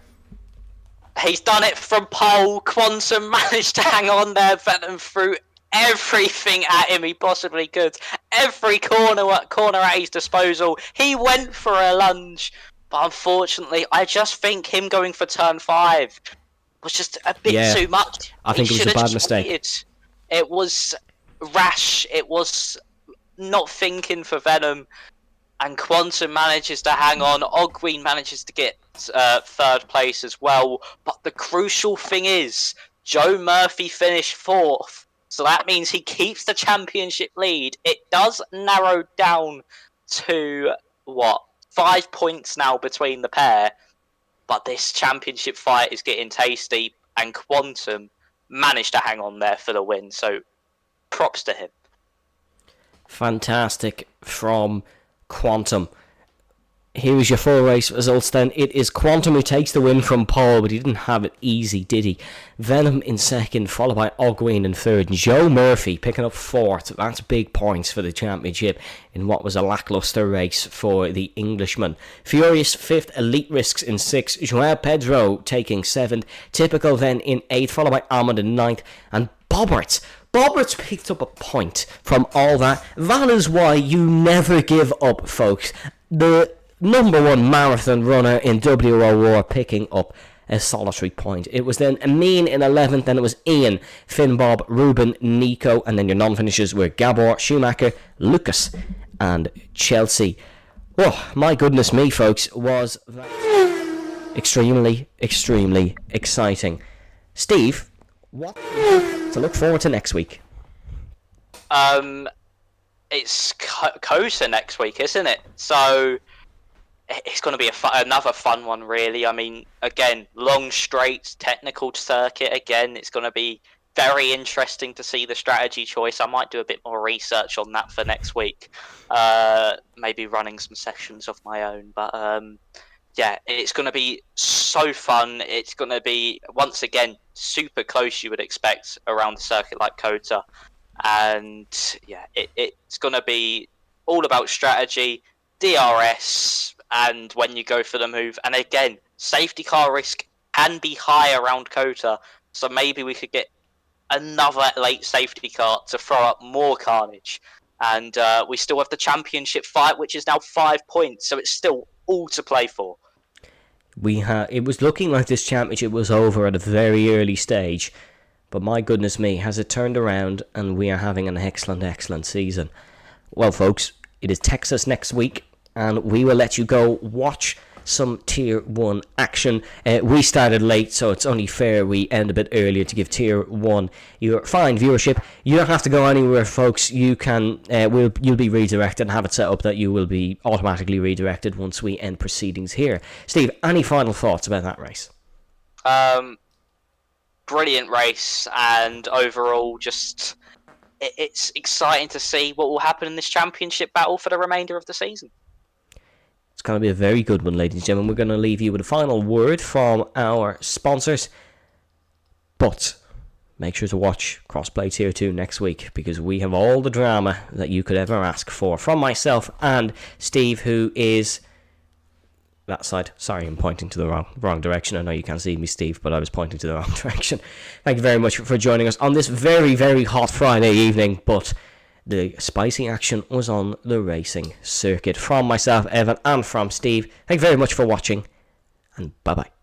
S2: He's done it from pole. Quantum managed to hang on there. Venom threw everything at him he possibly could. Every corner at his disposal. He went for a lunge. But unfortunately, I just think him going for turn 5 was just a bit too much.
S1: I think it was a bad mistake.
S2: It was rash. It was not thinking for Venom. And Quantum manages to hang on. Ogween manages to get 3rd place as well. But the crucial thing is, Joe Murphy finished 4th. So that means he keeps the championship lead. It does narrow down to, 5 points now between the pair. But this championship fight is getting tasty. And Quantum managed to hang on there for the win. So props to him.
S1: Fantastic from Quantum. Here is your full race results then. It is Quantum who takes the win from pole, but he didn't have it easy, did he? Venom in 2nd, followed by Ogween in 3rd. Joe Murphy picking up 4th. That's big points for the championship in what was a lacklustre race for the Englishman. Furious 5th, Elite Risks in 6th. Joao Pedro taking 7th. Typical then in 8th, followed by Ahmed in 9th. And Bobberts picked up a point from all that. That is why you never give up, folks. The number 1 marathon runner in WOR picking up a solitary point. It was then Amin in 11th, then it was Ian, Finn Bob, Ruben, Nico, and then your non-finishers were Gabor, Schumacher, Lucas, and Chelsea. Oh, my goodness me, folks, was that extremely, extremely exciting. Steve, what to look forward to next week?
S2: It's COTA next week, isn't it? So it's going to be another fun one, really. I mean, again, long straights, technical circuit. Again, it's going to be very interesting to see the strategy choice. I might do a bit more research on that for next week. Maybe running some sessions of my own. But yeah, it's going to be so fun. It's going to be, once again, super close, you would expect, around the circuit like COTA. And yeah, it's going to be all about strategy, DRS, and when you go for the move. And again, safety car risk can be high around COTA, so maybe we could get another late safety car to throw up more carnage. And we still have the championship fight, which is now 5 points, so it's still all to play for.
S1: It was looking like this championship was over at a very early stage, but my goodness me, has it turned around, and we are having an excellent, excellent season. Well, folks, it is Texas next week, and we will let you go watch some Tier 1 action. We started late, so it's only fair we end a bit earlier to give Tier 1 your fine viewership. You don't have to go anywhere, folks. You can, you'll be redirected and have it set up that you will be automatically redirected once we end proceedings here. Steve, any final thoughts about that race?
S2: Brilliant race, and overall, just it's exciting to see what will happen in this championship battle for the remainder of the season.
S1: It's going to be a very good one, ladies and gentlemen. We're going to leave you with a final word from our sponsors. But make sure to watch Crossplay Tier 2 next week, because we have all the drama that you could ever ask for. From myself and Steve, who is that side. Sorry, I'm pointing to the wrong direction. I know you can't see me, Steve, but I was pointing to the wrong direction. Thank you very much for joining us on this very, very hot Friday evening. But the spicy action was on the racing circuit. From myself, Evan, and from Steve, thank you very much for watching, and bye-bye.